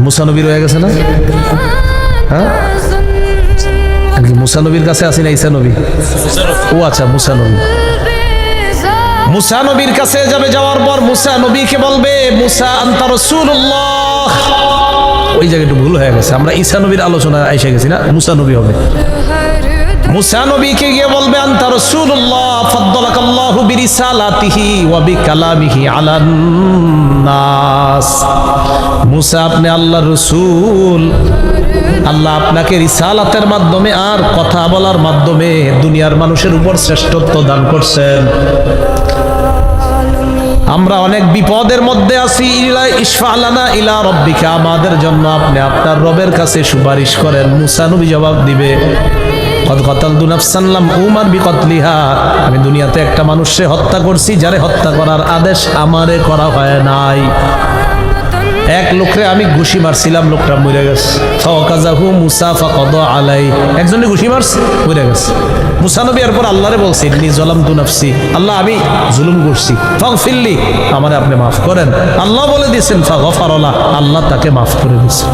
মুসা নবীর হয়ে গেছে না? হ্যাঁ, মুসা নবীর কাছে আসি না ঈসা নবী? ও আচ্ছা, মুসা নবী। মুসা নবীর কাছে যাবে, যাওয়ার পর মুসা নবীকে বলবে মুসা আনতা রাসূলুল্লাহ। ওই জায়গায় একটু ভুল হয়ে গেছে, আমরা ঈসা নবীর আলোচনা এসে গেছি না, মুসা নবী হবে। মুসা নবীকে গিয়ে বলবে আনতা রাসূলুল্লাহ ফাদ্দালাকাল্লাহু বিরিসালাতিহি ওয়া বিকালামিহি আলান নাস। মুসা আপনি আল্লাহর রাসূল, আল্লাহ আপনাকে রিসালাতের মাধ্যমে আর কথা বলার মাধ্যমে দুনিয়ার মানুষের উপর শ্রেষ্ঠত্ব দান করছেন। আমরা অনেক বিপদের মধ্যে আছি, ইশফা লানা ইলা রাব্বিকা, আমাদের জন্য আপনি আপনার রবের কাছে সুপারিশ করেন। মুসা নবী জবাব দিবে কদ কাতালতু নাফসান লাম উমার বিকতলিহা, আমি দুনিয়াতে একটা মানুষকে হত্যা করছি যারে হত্যা করার আদেশ আমারে করা হয় নাই। এক লোকরে আমি ঘুষি মারছিলাম, লোকটা মরে গেছে। ফাওয়াকাযাহু মুসা ফাকাদা আলাই, একজনে ঘুষি মারছে, মরে গেছে। মুসা নবী এরপর আল্লাহরে বলছে ইন্নী যালামতু নাফসি, আল্লাহ আমি জুলুম করছি, ফাগফিরলি, আমারে আপনি মাফ করেন। আল্লাহ বলে দিয়েছেন ফাগফারালা, আল্লাহ তাকে মাফ করে দিয়েছেন।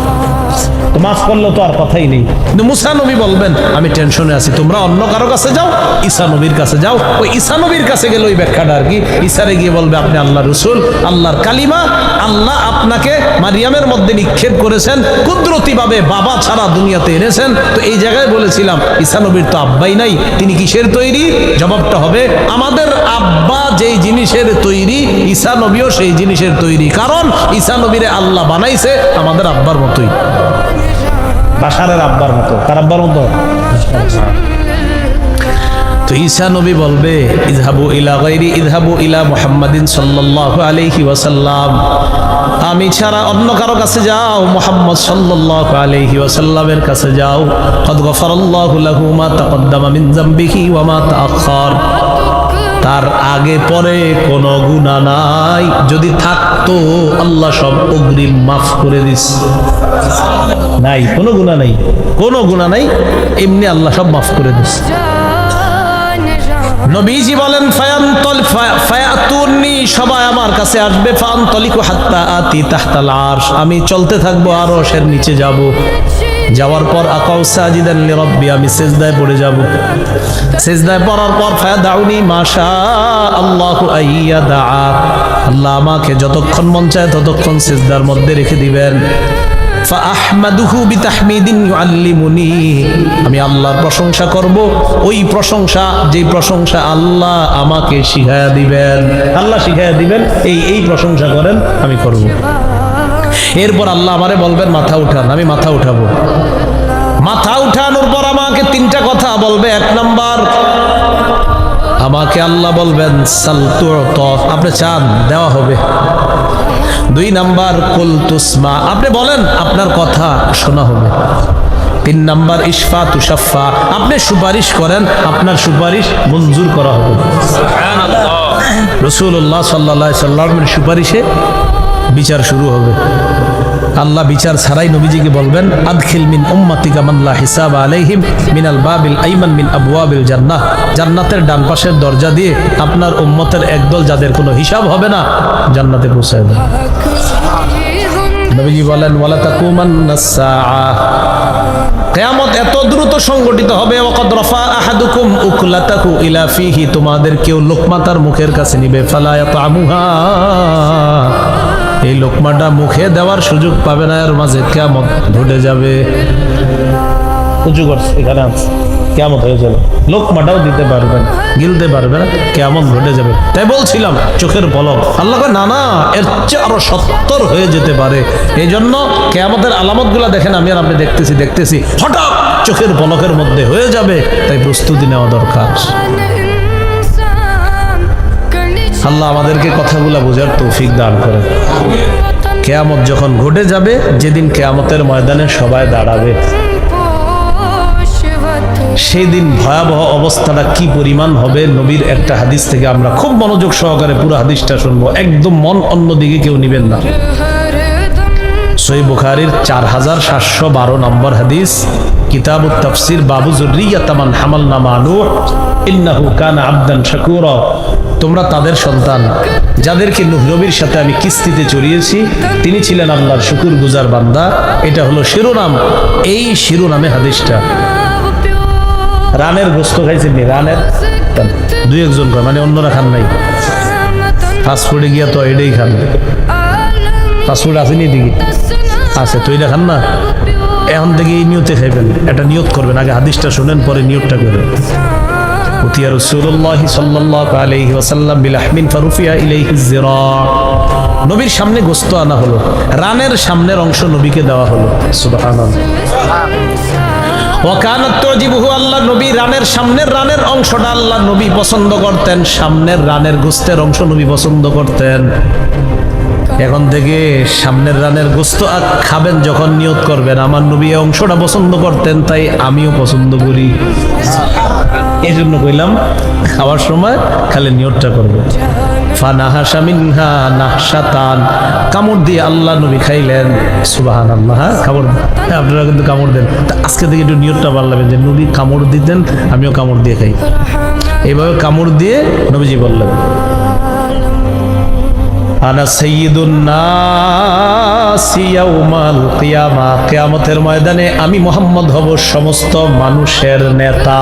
তো মাফ করলে তো আর কথাই নেই। কিন্তু মুসা নবী বলবেন আমি টেনশনে আছি, তোমরা অন্য কারো কাছে যাও, ঈসা নবীর কাছে যাও। ওই ঈসা নবীর কাছে গেলে ওই ব্যাখ্যাটা আর কি, ঈসারে গিয়ে বলবে আপনি আল্লাহর রাসূল, আল্লাহর কালিমা, আল্লাহ আপনাকে মারিয়ামের মধ্যে নিক্ষেপ করেছেন, কুদরতিভাবে বাবা ছাড়া দুনিয়াতে এনেছেন। তো এই জায়গায় বলেছিলাম ঈসা নবীর তো আব্বাই নাই, তিনি কিসের তৈরি? জবাবটা হবে আমাদের আব্বা যেই জিনিসের তৈরি, ঈসা নবীও সেই জিনিসের তৈরি। কারণ ঈসা নবীরে আল্লাহ বানাইছে আমাদের আব্বার মতোই, বাশারের আব্বার মতো। কার আব্বার মতো? তো ঈসা নবী বলবে ইযহাবু ইলা গায়রি ইযহাবু ইলা মুহাম্মাদিন সাল্লাল্লাহু আলাইহি ওয়াসাল্লাম, আমি ছাড়া অন্য কারো কাছে যাও, মুহাম্মদ সাল্লাল্লাহু আলাইহি ওয়াসাল্লামের কাছে যাও। কদ গফারাল্লাহু লাহু মা তাকদ্দামা মিন যামবিহি ওয়া মা তাআখার। তার আগে পরে কোনো গুনাহ নাই, যদি থাকতো আল্লাহ সব অগ্রিম মাফ করে দিস। নাই, কোনো গুনাহ নাই, কোনো গুনাহ নাই, এমনি আল্লাহ সব মাফ করে দিস। নবীজি বলেন ফায়াতুনি, সবাই আমার কাছে আসবে, ফাআনতালিকু হাত্তা আতি তাহতাল আরশ, আমি চলতে থাকবো আরশের নিচে যাব। যাওয়ার পর আকাউ সাজিদান লিরাব্বি, আমি সিজদায় পড়ে যাব। সিজদায় পড়ার পর ফায়াদাউনি মাশা আল্লাহু আইয়াদা, আল্লাহ আমাকে যতক্ষণ মন চায় ততক্ষণ সিজদার মধ্যে রেখে দিবেন। ফাআহমাদুহু বিতাহমিদিন ইউআল্লিমুনি, আমি আল্লাহর প্রশংসা করব, ওই প্রশংসা যে প্রশংসা আল্লাহ আমাকে শিখায়া দিবেন। আল্লাহ শিখায়া দিবেন এই প্রশংসা করেন, আমি করব। এরপর আল্লাহ আমারে বলবেন মাথা উঠান, আমি মাথা উঠাবো। মাথা উঠানোর পর আমাকে তিনটা কথা বলবে। এক নাম্বার, আমাকে আল্লাহ বলবেন সাল তু'তা, আপনি চান দেওয়া হবে। দুই নাম্বার, কুল তুসমা, আপনি বলেন আপনার কথা শোনা হবে। তিন নাম্বার, ইশফা তুশাফা, আপনি সুপারিশ করেন আপনার সুপারিশ মঞ্জুর করা হবে। সুবহানাল্লাহ। রাসূলুল্লাহ সাল্লাল্লাহু আলাইহি সাল্লামের সুপারিশে বিচার শুরু হবে। আল্লাহ বিচার ছাড়াই নবীজিকে বলবেন আদখিল মিন উম্মাতিকা মান লা হিসাব আলাইহিম মিনাল বাবিল আইমান মিন আবওয়াবিল জান্নাহ, জান্নাতের ডান পাশের দরজা দিয়ে আপনার উম্মতের একদল যাদের কোনো হিসাব হবে না জান্নাতে পৌঁছায় দেন। নবীজি বলেন ওয়ালা তাকুমান্নাস সাআ, কিয়ামত এত দ্রুত সংগঠিত হবে। ওয়াকাদ রাফা আহাদুকুম উকলাতাহু ইলা ফিহি, তোমাদের কেউ লোকমা তার মুখের কাছে নিবে, ফালা ইয়াতামুহা, এই লোকমাটা মুখে দেওয়ার সুযোগ পাবে না, এর মাঝে কিয়ামত ঘটে যাবে। উঁচু করছে, এখানে আছে, কিয়ামত হয়ে যাবে, লোকমাটাও দিতে পারবে না, গিলতে পারবে না, কিয়ামত ঘটে যাবে। তাই বলছিলাম চোখের পলক, আল্লাহ কয় না না, এর চেয়ে আরো 70 হয়ে যেতে পারে। এই জন্য কিয়ামতের আলামতগুলা দেখেন, আমি আর আপনি দেখতেছি হঠাৎ চোখের পলকের মধ্যে হয়ে যাবে, তাই প্রস্তুতি নেওয়া দরকার। আল্লাহ আমাদেরকে কথাগুলা বোঝার তৌফিক দান করে। কিয়ামত যখন ঘটে যাবে, যেদিন কিয়ামতের ময়দানে সবাই দাঁড়াবে, সেই দিন ভয়াবহ অবস্থাটা কি পরিমাণ হবে। নবীর একটা হাদিস থেকে আমরা খুব মনোযোগ সহকারে পুরো হাদিসটা শুনবো, একদম মন অন্যদিকে কেউ নিবেন না। সহিহ বুখারীর 4712 নম্বর হাদিস, কিতাবুত তাফসীর, বাবু যুররিয়াত মান হামালনা মা নূহ ইন্নাহু কানা আবদান শাকুরা, তোমরা তাদের সন্তান যাদেরকে নূহ নবীর সাথে আমি কিস্তিতে চড়িয়েছি, তিনি ছিলেন আল্লাহর শুকরগুজার বান্দা। এটা হলো শিরোনাম। এই শিরোনামে হাদিসটা। রানের গোস্ত খাইছেন নি? রানের দুই একজন খায়, মানে অন্যরা খান নাই। ফাস্টফুডে গিয়া তো এটাই খান। ফাস্টফুড আছে নি? দিকে আছে তো, এটা খান না। এখন থেকে এই নিয়তে খাইবেন, এটা নিয়ত করবেন, আগে হাদিসটা শুনেন পরে নিয়তটা করবেন। উতিয়া রাসূলুল্লাহ সাল্লাল্লাহু আলাইহি ওয়াসাল্লাম বিলাহমিন ফারুফিয়া ইলাইহি যিরা, নবীর সামনে গোস্ত আনা হলো, রানের সামনের অংশ নবীকে দেওয়া হলো। সুবহানাল্লাহ। ওয়াকানাত তুজিবুহু, আল্লাহ নবী রানের সামনের রানের অংশটা আল্লাহ নবী পছন্দ করতেন, সামনের রানের গোস্তের অংশ নবী পছন্দ করতেন। এখন থেকে সামনের রানের গোস্ত খাবেন যখন নিয়ত করবেন আমার নবী এই অংশটা পছন্দ করতেন, তাই আমিও পছন্দ করি। এই জন্য কইলাম খাওয়ার সময় খালি নিয়তটা করবে। ফানাহাশা মিনহা নাহশাতান, কামড় দিয়ে আল্লাহ নবী খাইলেন। সুবহানাল্লাহ। কামড়, আপনারা কিন্তু কামড় দেন। আজকে থেকে একটু নিয়তটা বাড়লাবেন যে নবী কামড় দিতেন, আমিও কামড় দিয়ে খাই। এইভাবে কামড় দিয়ে নবীজি বললেন আনা সাইয়্যিদুন নাসি ইয়াউমাল কিয়ামা, কিয়ামতের ময়দানে আমি মুহাম্মদ হব সমস্ত মানুষের নেতা।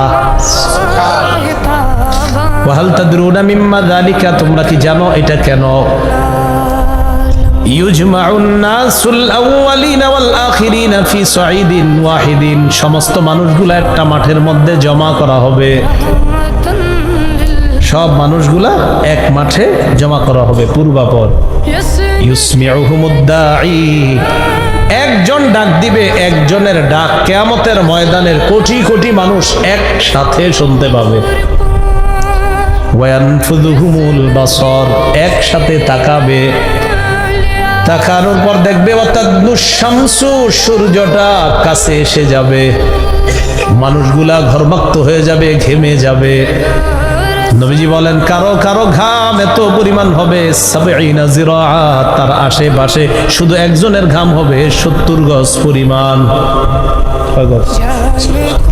ওয়া হাল তাদরুনা মিম্মা যালিকা, তোমরা কি জানো এটা কেন? ইউজমাউন নাসুল আউওয়ালিনা ওয়াল আখিরিনা ফি সাঈদিন ওয়াহিদিন, সমস্ত মানুষগুলা একটা মাঠের মধ্যে জমা করা হবে। সব মানুষগুলা এক মাঠে জমা করা হবে পূর্বাপর। ইউসমিউহুমুদ দাঈ, একজন ডাক দিবে, একজনের ডাক কিয়ামতের ময়দানের কোটি কোটি মানুষ একসাথে শুনতে পাবে। ওয়ায়ানফুযুহুমুল বাসর, একসাথে তাকাবে। তাকানোর পর দেখবে শামসু, সূর্যটা কাছে এসে যাবে, মানুষগুলা ঘর্মাক্ত হয়ে যাবে, ঘেমে যাবে। নবীজি বলেন কারো কারো ঘাম এত পরিমাণ হবে ৭০ জিরাআ, তার আশেপাশে শুধু একজনের ঘাম হবে ৭০ গজ পরিমাণ।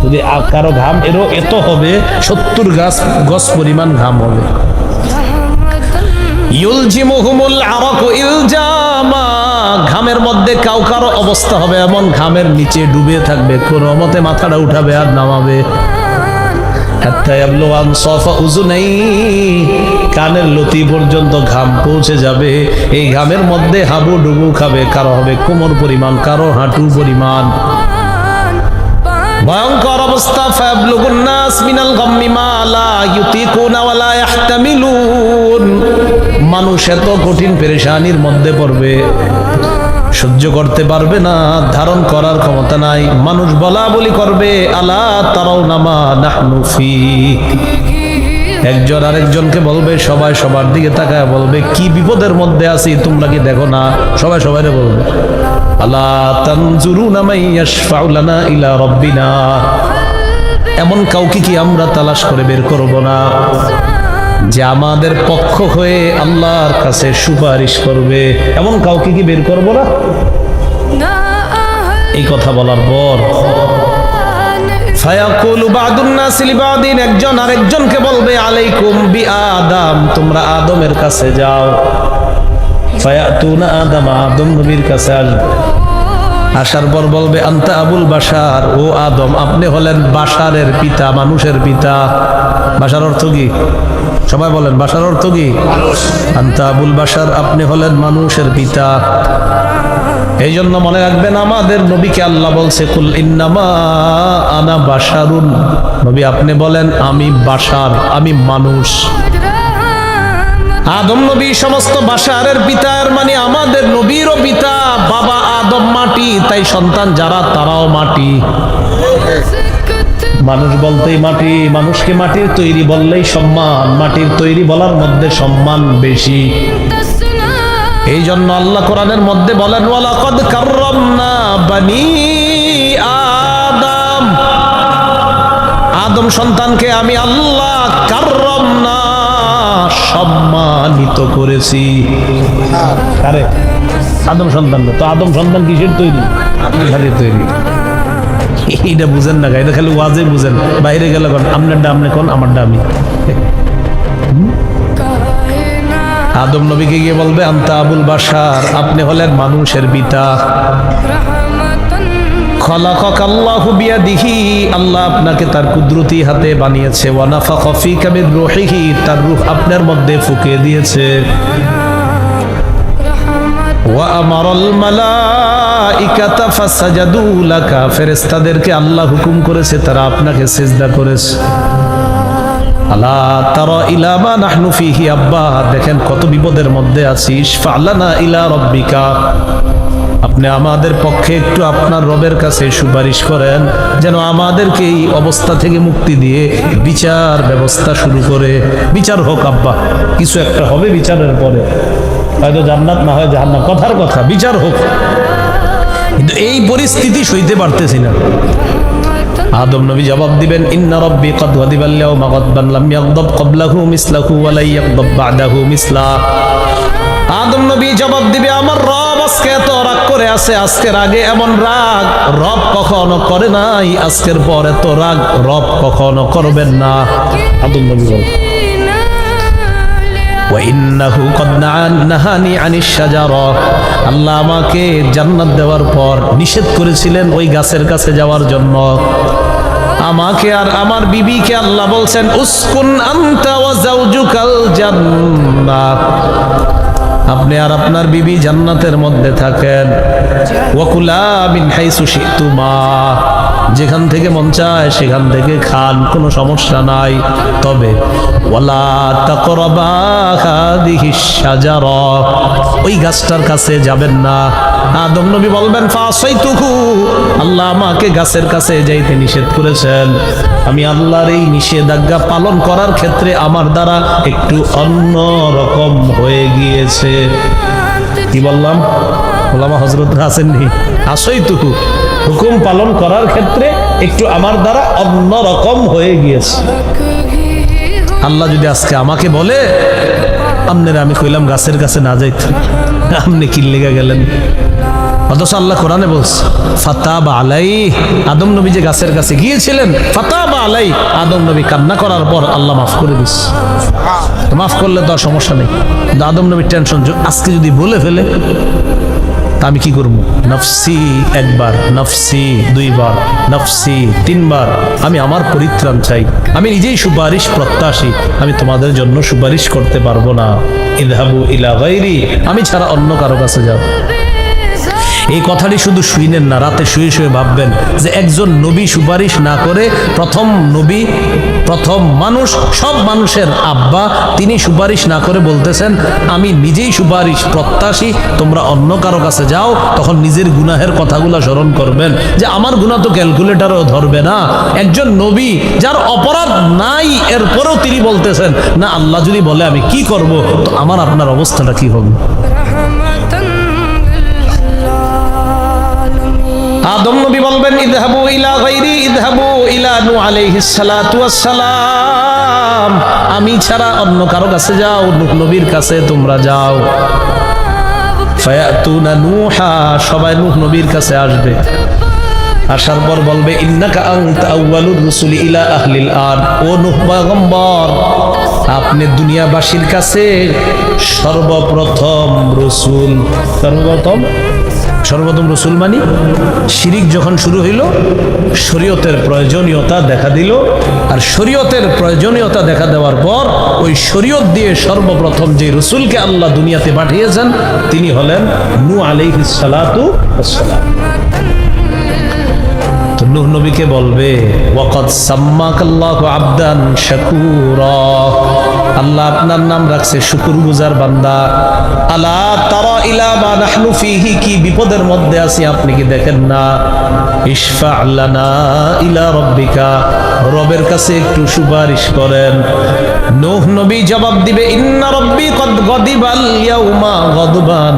যদি কারো ঘাম এত হবে ৭০ গজ পরিমাণ ঘাম হবে। ইউলজিমুহুমুল আরাকু ইলজামা, ঘামের মধ্যে কারো অবস্থা হবে এমন ঘামের নিচে ডুবে থাকবে, কোন মতে মাথাটা উঠাবে আর নামাবে। হাত্তা ইয়াবলুগা আনসাফা উযুনাই, কানের লতি পর্যন্ত ঘাম পৌঁছে যাবে। এই ঘামের মধ্যে হাবুডুবু খাবে, কারো হবে কোমর পরিমাণ, কারো হাঁটু পরিমাণ। ভয়ঙ্কর অবস্থা। ফায়াবলুগুন নাস মিনাল গাম্মি মা লা ইউতিকুনা ওয়া লা ইহতামিলুন, মানুষ এত কঠিন পেরেশানির মধ্যে পড়বে, সহ্য করতে পারবে না, ধারণ করার ক্ষমতা নাই। মানুষ বলা বলি করবে, আলা তারাউনা মা নাহনু ফি, একজন আরেকজনকে বলবে, সবাই সবার দিকে তাকায় বলবে কি বিপদের মধ্যে আছি তোমরা কি দেখো না? সবাই সবাইরে বলবে আলা তানজুরুনা মান ইয়াশফাউ লানা ইলা রাব্বিনা, এমন কাউকে কি আমরা তালাশ করে বের করব না যে আমাদের পক্ষ হয়ে আল্লাহর কাছে সুপারিশ করবে? এমন কাউকে কি বের করব না? এই কথা বলার পর ফায়াকুলু বাদুন নাস লিবাদিন, একজন আরেকজনকে বলবে আলাইকুম বিআদম, তোমরা আদমের কাছে যাও। ফায়াতুনা আদম, আদম নবীর কাছে আসবে। আসার পর বলবে আনতা আবুল বাশার, ও আদম আপনি হলেন বাশারের পিতা, মানুষের পিতা। বাশার অর্থ কি? সবাই বলেন বাশার অর্থ কি? আনতা আবুল বাশার, আপনি হলেন মানুষের পিতা। এই জন্য মনে রাখবেন আমাদের নবীকে আল্লাহ বলছে কুল ইন্নামা আনা বাশারুন, নবী আপনি বলেন আমি বাশার, আমি মানুষ। আদম নবী সমস্ত বাশারের পিতা, মানে আমাদের নবীরও পিতা। বাবা আদম মাটি, তাই সন্তান যারা তারাও মাটি। মানুষ বলতেই মাটি, মানুষকে মাটির তৈরি বললেই সম্মান, মাটির তৈরি বলার মধ্যে সম্মান বেশি। এই জন্য আল্লাহ কোরআনের মধ্যে বলেন ওয়ালাকাদ কাররামনা বানি আদম, আদম সন্তানকে আমি আল্লাহ কাররামনা, সম্মানিত করেছি। আরে আদম সন্তান তো, আদম সন্তান কিসের তৈরি? মাটির তৈরি। এইটা বুঝেন না, এটা খালি ওয়াজে বুঝেন, বাইরে গেলে কোন আপনারটা আপনি কোন, আমারটা আমি। আদম নবীকে গিয়ে বলবে আনতা আবুল বাশার, আপনি হলেন মানুষের পিতা। খালাকাকাল্লাহু বিয়াদিহি, আল্লাহ আপনাকে তার কুদরতি হাতে বানিয়েছে। ওয়া নাফাখা ফীকা মির রূহিহি, তার রূহ আপনার মধ্যে ফুঁকে দিয়েছে। ওয়া আমারাল মালাইকাতা ফাসাজাদু লাকা, ফেরেশতাদেরকে আল্লাহ হুকুম করেছে তারা আপনাকে সিজদা করেছে। আলা তারা ইলা মা নাহনু ফিহি, আব্বা দেখেন কত বিপদের মধ্যে আছি। ইশফা লানা ইলা রাব্বিকা, আপনি আমাদের পক্ষে একটু আপনার রবের কাছে সুপারিশ করেন যেন আমাদেরকে এই অবস্থা থেকে মুক্তি দিয়ে বিচার ব্যবস্থা শুরু করে। বিচার হোক আব্বা, কিছু একটা হবে বিচারের পরে, হয়তো জান্নাত না হয় জাহান্নাম, কথার কথা, বিচার হোক। কিন্তু এই পরিস্থিতি সইতে পারতেছি না। আদম নবী জবাব দিবেন ইন্না রাব্বি ক্বাদ গাদিবাল ইয়াওমা গাদবান লাম ইয়াগদাব ক্বাবলাহু মিসলাহু ওয়া লা ইয়াগদাব বা'দাহু মিসলা। আদম নবী জবাব দিবে আমার রব আজকে এত রাগ করে আছে, আজকের আগে এমন রাগ রব কখনো করে নাই, আজকের পর এত রাগ রব কখনো করবেন না। আদম নবী বলেন ওয়া ইন্নাহু ক্বাদ নাহানি আনিশ শাজারা, আল্লাহ আমাকে জান্নাত দেওয়ার পর নিষেধ করেছিলেন ওই গাছের কাছে যাওয়ার জন্য। আমাকে আর আমার বিবিকে আল্লাহ বলছেন উসকুন আনতা ওয়া যাওজুকাল জান্নাহ, আপনি আর আপনার বিবি জান্নাতের মধ্যে থাকেন। ওয়াকুলা মিন হাইসু শিতুমা, যেখান থেকে মন চায় সেখান থেকে খান, কোনো সমস্যা নাই। তবে ওয়ালা তাকরাবা হাদিহিশ শাজারা, ওই গাছটার কাছে যাবেন না। আদম নবী বলবেন ফাসাইতুহু, আল্লাহ আমাকে গাছের কাছে যাইতে নিষেধ করেছেন, আমি আল্লাহর এই নিষেধাজ্ঞা পালন করার ক্ষেত্রে আমার দ্বারা একটু অন্য রকম হয়ে গিয়েছে। কি বললাম? ওলামা হযরতরা আছেননি? আসই তো, হুকুম পালন করার ক্ষেত্রে একটু আমার দ্বারা অন্যরকম হয়ে গিয়েছে। আল্লাহ যদি আজকে আমাকে বলে আপনারা আমি কইলাম গাছের কাছে না যাইতে, আপনি কি লেগে গেলেন? অথচ আল্লাহ কোরআনে বলছে ফাতাবা আলাই, আদম নবী যে গাছের কাছে গিয়েছিলেন, ফাতাবা আলাই, আদম নবী কান্না করার পর আল্লাহ মাফ করে দিস। মাফ করলে তো আর সমস্যা নেই, কিন্তু আদম নবীর টেনশন আজকে যদি বলে ফেলে তা আমি কি করবো? নফসি একবার, নফসি দুইবার, নফসি তিনবার, আমি আমার পরিত্রাণ চাই, আমি নিজেই সুপারিশ প্রত্যাশী, আমি তোমাদের জন্য সুপারিশ করতে পারবো না। ইযহাবু ইলা গায়রি, আমি ছাড়া অন্য কারো কাছে যাও। এই কথাটি শুধু শুনেন না, রাতে শুয়ে শুয়ে ভাববেন যে একজন নবী সুপারিশ না করে, প্রথম নবী, প্রথম মানুষ, সব মানুষের আব্বা, তিনি সুপারিশ না করে বলতেছেন আমি নিজেই সুপারিশ প্রত্যাশী, তোমরা অন্য কারো কাছে যাও। তখন নিজের গুনাহের কথাগুলো স্মরণ করবেন যে আমার গুনাহ তো ক্যালকুলেটরও ধরবে না। একজন নবী যার অপরাধ নাই, এরপরেও তিনি বলতেছেন না আল্লাহ যদি বলে আমি কি করব, তো আমার আপনার অবস্থাটা কি হবে? আদম নবী বলবেন ইযহাবু ইলা গায়রি, ইযহাবু ইলা নূহ আলাইহিস সালাতু ওয়াস সালাম, আমি ছাড়া অন্য কারো কাছে যাও, নূহ নবীর কাছে তোমরা যাও। ফায়াতুনা নূহা, সবাই নূহ নবীর কাছে আসবে। আসার পর বলবে ইন্নাকা আনতা আউয়ালুর রাসূলি ইলা আহলিল আরদ, ও নূহ পয়গম্বর আপনি দুনিয়াবাসীর কাছে সর্বপ্রথম রাসূল। সর্বপ্রথম রসুল মানি শিরিক যখন শুরু হইল, শরীয়তের প্রয়োজনীয়তা দেখা দিল, আর শরীয়তের প্রয়োজনীয়তা দেখা দেওয়ার পর ওই শরীয়ত দিয়ে সর্বপ্রথম যে রসুলকে আল্লাহ দুনিয়াতে পাঠিয়েছেন তিনি হলেন নূহ আলাইহিস সালাতু ওয়াস সালাম। তো নূহ নবীকে বলবে ওয়াকাদ সাম্মাকাল্লাহু আবদান শাকুরা, আল্লাহ আপনার নাম রাখছে শুকরগুজার বান্দা। আলা তারা ইলা মা নাহনু ফিহি, কি বিপদের মধ্যে আছি আপনি কি দেখেন না? ইশফা লানা ইলা রাব্বিকা, রবের কাছে একটু সুপারিশ করেন। নূহ নবী জবাব দিবে ইন্না রাব্বি কদ গদিবাল ইয়াউমা গদবান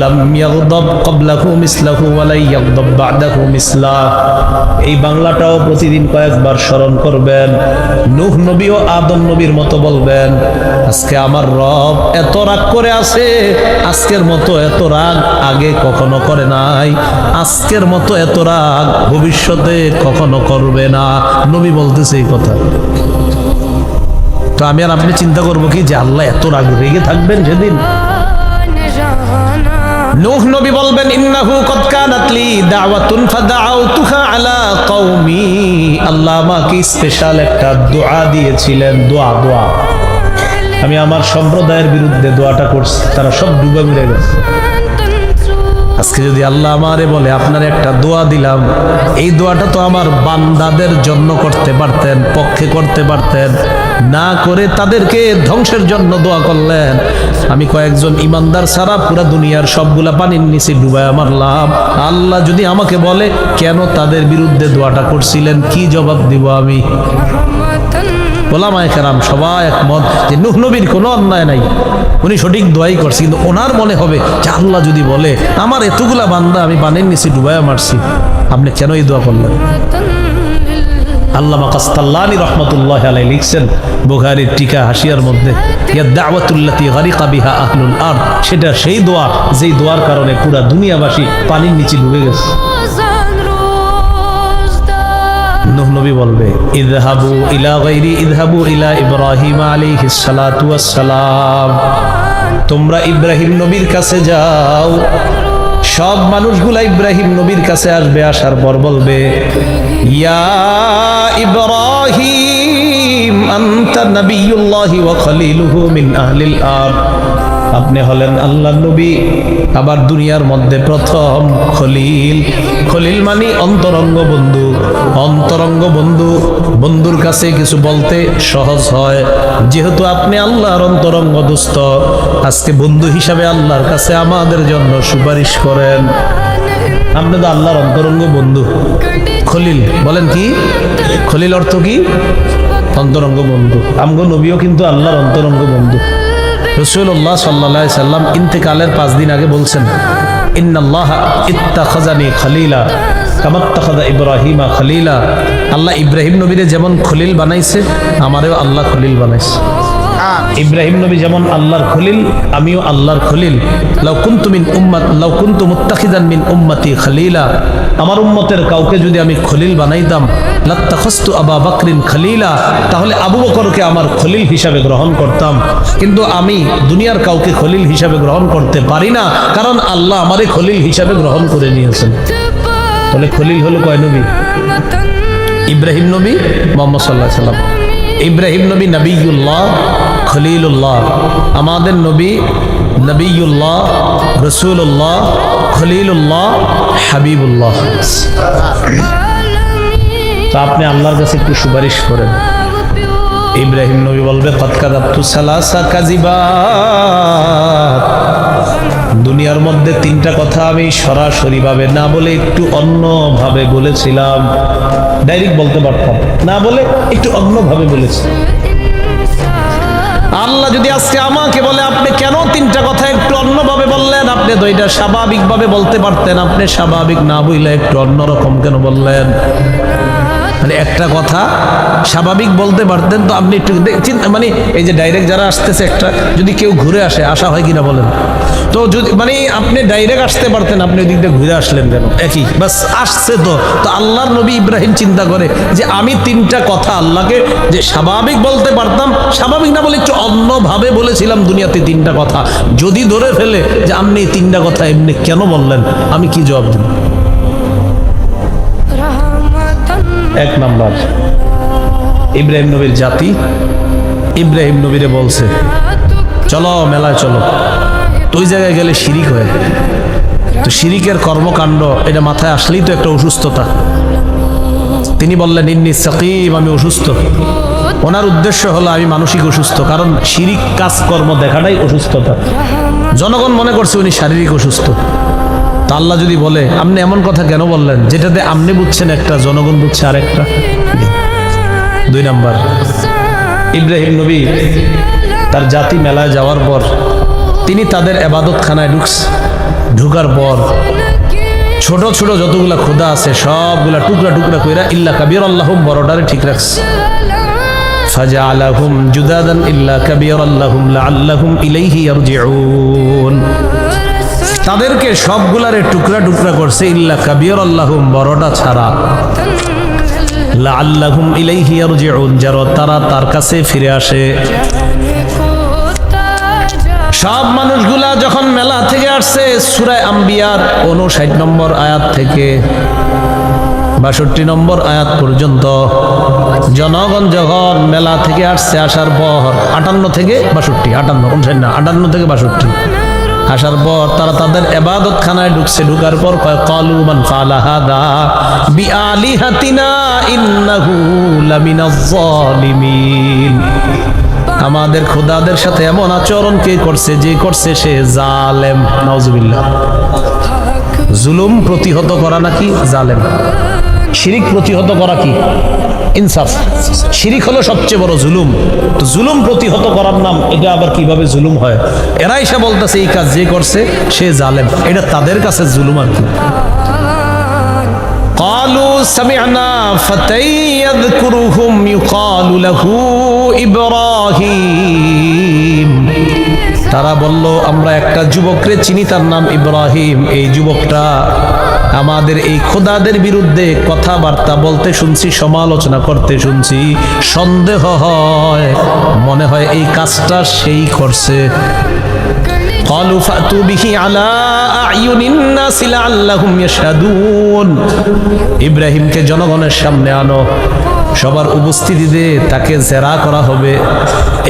লাম ইয়াগদাব ক্বাবলাহু মিসলাহু ওয়া লা ইয়াগদাব বা'দাহু মিসলা। এই বাংলাটাও প্রতিদিন কয়েকবার স্মরণ করবেন। নূহ নবী ও আদম নবীর মতো বলবেন আজকে আমার রব এত রাগ করে আছে, আজকের মতো এত রাগ আগে কখনো করে নাই, আজকের মতো এত রাগ ভবিষ্যতে কখনো করবে না। নবী বলতেছে এই কথা। তো আমি আর আপনি চিন্তা করবো কি যে আল্লাহ এত রাগ রেগে থাকবেন সেদিন? নূহ নবী বলবেন ইন্নাহু কদ কানাত লি দাওয়াতুন ফাদাউতুহা আলা কওমি, আল্লাহ আমাকে স্পেশাল একটা দোয়া দিয়েছিলেন, দোয়া আমি আমার সম্প্রদায়ের বিরুদ্ধে দোয়াটা করছি, তারা সব ডুবে মরে গেছে। আজকে যদি আল্লাহ আমারে বলে আপনার একটা দোয়া দিলাম, এই দোয়াটা তো আমার বান্দাদের জন্য করতে পারতেন, পক্ষে করতে পারতেন, না করে তাদেরকে ধ্বংসের জন্য দোয়া করলেন। আমি কয়েকজন ইমানদার ছাড়া পুরা দুনিয়ার সবগুলা পানির নিচে ডুবায় মারলাম। আল্লাহ যদি আমাকে বলে কেন তাদের বিরুদ্ধে দোয়াটা করছিলেন, কি জবাব দিব আমি? ওলামায়ে কেরাম সবাই একমত যে নূহ নবীর কোনো অন্যায় নাই, উনি সঠিক দোয়াই করছে, কিন্তু ওনার মনে হবে যে আল্লাহ যদি বলে আমার এতগুলা বান্দা আমি পানির নিচে ডুবাইয়া মারছি, আপনি কেন এই দোয়া করলেন? আল্লামা কাসতাল্লানী রাহমাতুল্লাহি আলাইহি লিখছেন বুখারীর টিকা হাসিয়ার মধ্যে, ইয়া দাওয়াতুল্লাতী গারিকা বিহা আহলুল আরদ, সেটা সেই দোয়া যেই দোয়ার কারণে পুরা দুনিয়াবাসী পানির নিচে ডুবে গেছে। নূহ নবী বলবে ইযহাবু ইলা গায়রি, ইযহাবু ইলা ইব্রাহিম আলাইহিস সালাতু ওয়াস সালাম, তোমরা ইব্রাহিম নবীর কাছে যাও। সব মানুষগুলা ইব্রাহিম নবীর কাছে আসবে, আসার পর বলবে ইয়া ইব্রাহিম আনতা নাবিয়ুল্লাহি ওয়া খলিলুহু মিন আহলিল আরদ, আপনি হলেন আল্লাহর নবী, আবার দুনিয়ার মধ্যে প্রথম খলিল। খলিল মানে অন্তরঙ্গ বন্ধু। অন্তরঙ্গ বন্ধু, বন্ধুর কাছে কিছু বলতে সহজ হয়, যেহেতু আপনি আল্লাহর অন্তরঙ্গ দোস্ত, আজকে বন্ধু হিসাবে আল্লাহর কাছে আমাদের জন্য সুপারিশ করেন। আপনি তো আল্লাহর অন্তরঙ্গ বন্ধু। খলিল বলেন কি? খলিল অর্থ কি? অন্তরঙ্গ বন্ধু। আমগো নবীও কিন্তু আল্লাহর অন্তরঙ্গ বন্ধু। রাসূলুল্লাহ সাল্লাল্লাহু আলাইহি সাল্লাম ইন্তেকালের 5 দিন আগে বলছেন, ইন্নাল্লাহা ইত্তাখাযানি খলিলা কামা ইত্তাখাযা ইব্রাহিমা খলিলা। আল্লাহ ইব্রাহিম নবীরে যেমন খলিল বানাইছে, আমারেও আল্লাহ খলিল বানাইছে। ইব্রাহিম নবী যেমন আল্লাহর খলিল, আমিও আল্লাহর খলিল। লাউ কুনতু মুত্তাখিযান মিন উম্মতি খলিলা, আমার উম্মতের কাউকে যদি আমি খলিল বানাইতাম, লাত্তাখাযতু আবু বকরিন খলিলা, তাহলে আবু বকরকে আমার খলিল হিসাবে গ্রহণ করতাম। কিন্তু আমি দুনিয়ার কাউকে খলিল হিসাবে গ্রহণ করতে পারি না, কারণ আল্লাহ আমারে খলিল হিসাবে গ্রহণ করে নিয়েছেন। তাহলে খলিল হলো কয় নবী? ইব্রাহিম নবী, মুহাম্মদ সাল্লাল্লাহু আলাইহি সাল্লাম। ইব্রাহিম নবী নবিয়ুল্লাহ, খলিলুল্লাহ। আমাদের নবী নবিয়ুল্লাহ, রাসূলুল্লাহ, খলিলুল্লাহ, হাবিবুল্লাহ। তো আপনি আল্লাহর কাছে একটু সুপারিশ করেন। ইব্রাহিম নবী বলবে, কদ কাযাবতু সালাসা কাযিবাত, দুনিয়ার মধ্যে 3টা কথা আমি সরাসরি ভাবে না বলে একটু অন্য ভাবে বলেছিলাম। ডাইরেক্ট বলতে পারতাম, না বলে একটু অন্য ভাবে বলেছি। আল্লাহ যদি আজকে আমাকে বলে, আপনি কেন 3টা কথা একটু অন্যভাবে বললেন? আপনি তো এটা স্বাভাবিকভাবে বলতে পারতেন, আপনি স্বাভাবিক না বইলে একটু অন্যরকম কেন বললেন? মানে একটা কথা স্বাভাবিক বলতে পারতেন, তো আপনি একটু মানে এই যে ডাইরেক্ট যারা আসতেছে, একটা যদি কেউ ঘুরে আসে, আসা হয় কিনা বলেন? তো যদি মানে আপনি ডাইরেক্ট আসতে পারতেন, আপনি ওই দিক দিয়ে ঘুরে আসলেন কেন? একই বাস আসছে। তো আল্লাহর নবী ইব্রাহিম চিন্তা করে যে আমি 3টা কথা আল্লাহকে যে স্বাভাবিক বলতে পারতাম, স্বাভাবিক না বলে একটু অন্যভাবে বলেছিলাম দুনিয়াতে 3টা কথা। যদি ধরে ফেলে যে আপনি এই 3টা কথা এমনি কেন বললেন, আমি কি জবাব দেব? 1 নাম্বার, ইব্রাহিম নবীর জাতি ইব্রাহিম নবীরে বলছে, চলো মেলায় চলো। তো ওই জায়গায় গেলে শিরিক হয়ে, তো শিরিকের কর্মকাণ্ড এটা মাথায় আসলেই তো একটা অসুস্থতা। তিনি বললেন, ইন্নী সাকিম, আমি অসুস্থ। ওনার উদ্দেশ্য হলো আমি মানসিক অসুস্থ, কারণ শিরিক কাজকর্ম দেখাটাই অসুস্থতা। জনগণ মনে করছে উনি শারীরিক অসুস্থ। তা আল্লাহ যদি বলে, আপনি এমন কথা কেন বললেন যেটাতে আপনি বুঝছেন একটা, জনগণ বুঝছে আরেকটা? 2 নাম্বার, ইব্রাহিম নবী তার জাতি মেলায় যাওয়ার পর তিনি তাদের ইবাদতখানায় ঢুকার পর ছোট ছোট যতগুলা খোদা আছে সবগুলা টুকরা টুকরা কইরা ইল্লা কাবীরাল্লাহুম, বড়টারে ঠিক রাখছে। ফাজআলাহুম জুদাদান ইল্লা কাবীরাল্লাহুম লাআল্লাহুম ইলাইহি ইয়ারজিউন, তাদেরকে সবগুলারে টুকরা টুকরা করছে, ইল্লা কাবীরাল্লাহুম, বড়টা ছাড়া। লাআল্লাহুম ইলাইহি ইয়ারজিউন, যেন তারা তার কাছে ফিরে আসে। সব মানুষগুলা যখন মেলা থেকে আসছে, সূরা আম্বিয়ার 59 নম্বর আয়াত থেকে 62 নম্বর আয়াত পর্যন্ত জনগণ যখন মেলা থেকে আসছে, আসার পর 58 থেকে 62 আসার পর তারা তাদের ইবাদতখানায় ঢুকছে। ঢুকার পর কয়, ক্বালু মান ফাআলা হাযা বিআলিহাতিনা ইন্নাহু লামিনাজ জালিমিন, আমাদের খোদাদের সাথে এমন আচরণ কে করছে, যে করছে সে জালেম। নাউজুবিল্লাহ। জুলুম প্রতিহত করা নাকি জালেম, শিরিক প্রতিহত করা কি ইনসাফ। শিরিক হলো সবচেয়ে বড় জুলুম। তো জুলুম প্রতিহত করার নাম, এটা আবার কিভাবে জুলুম হয়? এরা এসে বলতেছে এই কাজ যে করছে সে জালেম, এটা তাদের কাছে জুলুম আর কি। قالوا سمعنا فتى يذكرهم يقال له إبراهيم, তারা বলল আমরা একটা যুবককে চিনি, তার নাম ইব্রাহিম। এই যুবকটা আমাদের এই খোদাদের বিরুদ্ধে কথাবার্তা বলতে শুনছি, সমালোচনা করতে শুনছি। সন্দেহ হয়, মনে হয় এই কাজটা সেই করছে। قالوا فأتوا به على أعين الناس لعلهم يشهدون, ইব্রাহিমকে জনগণের সামনে আনো, সবার উপস্থিতিতে তাকে জেরা করা হবে।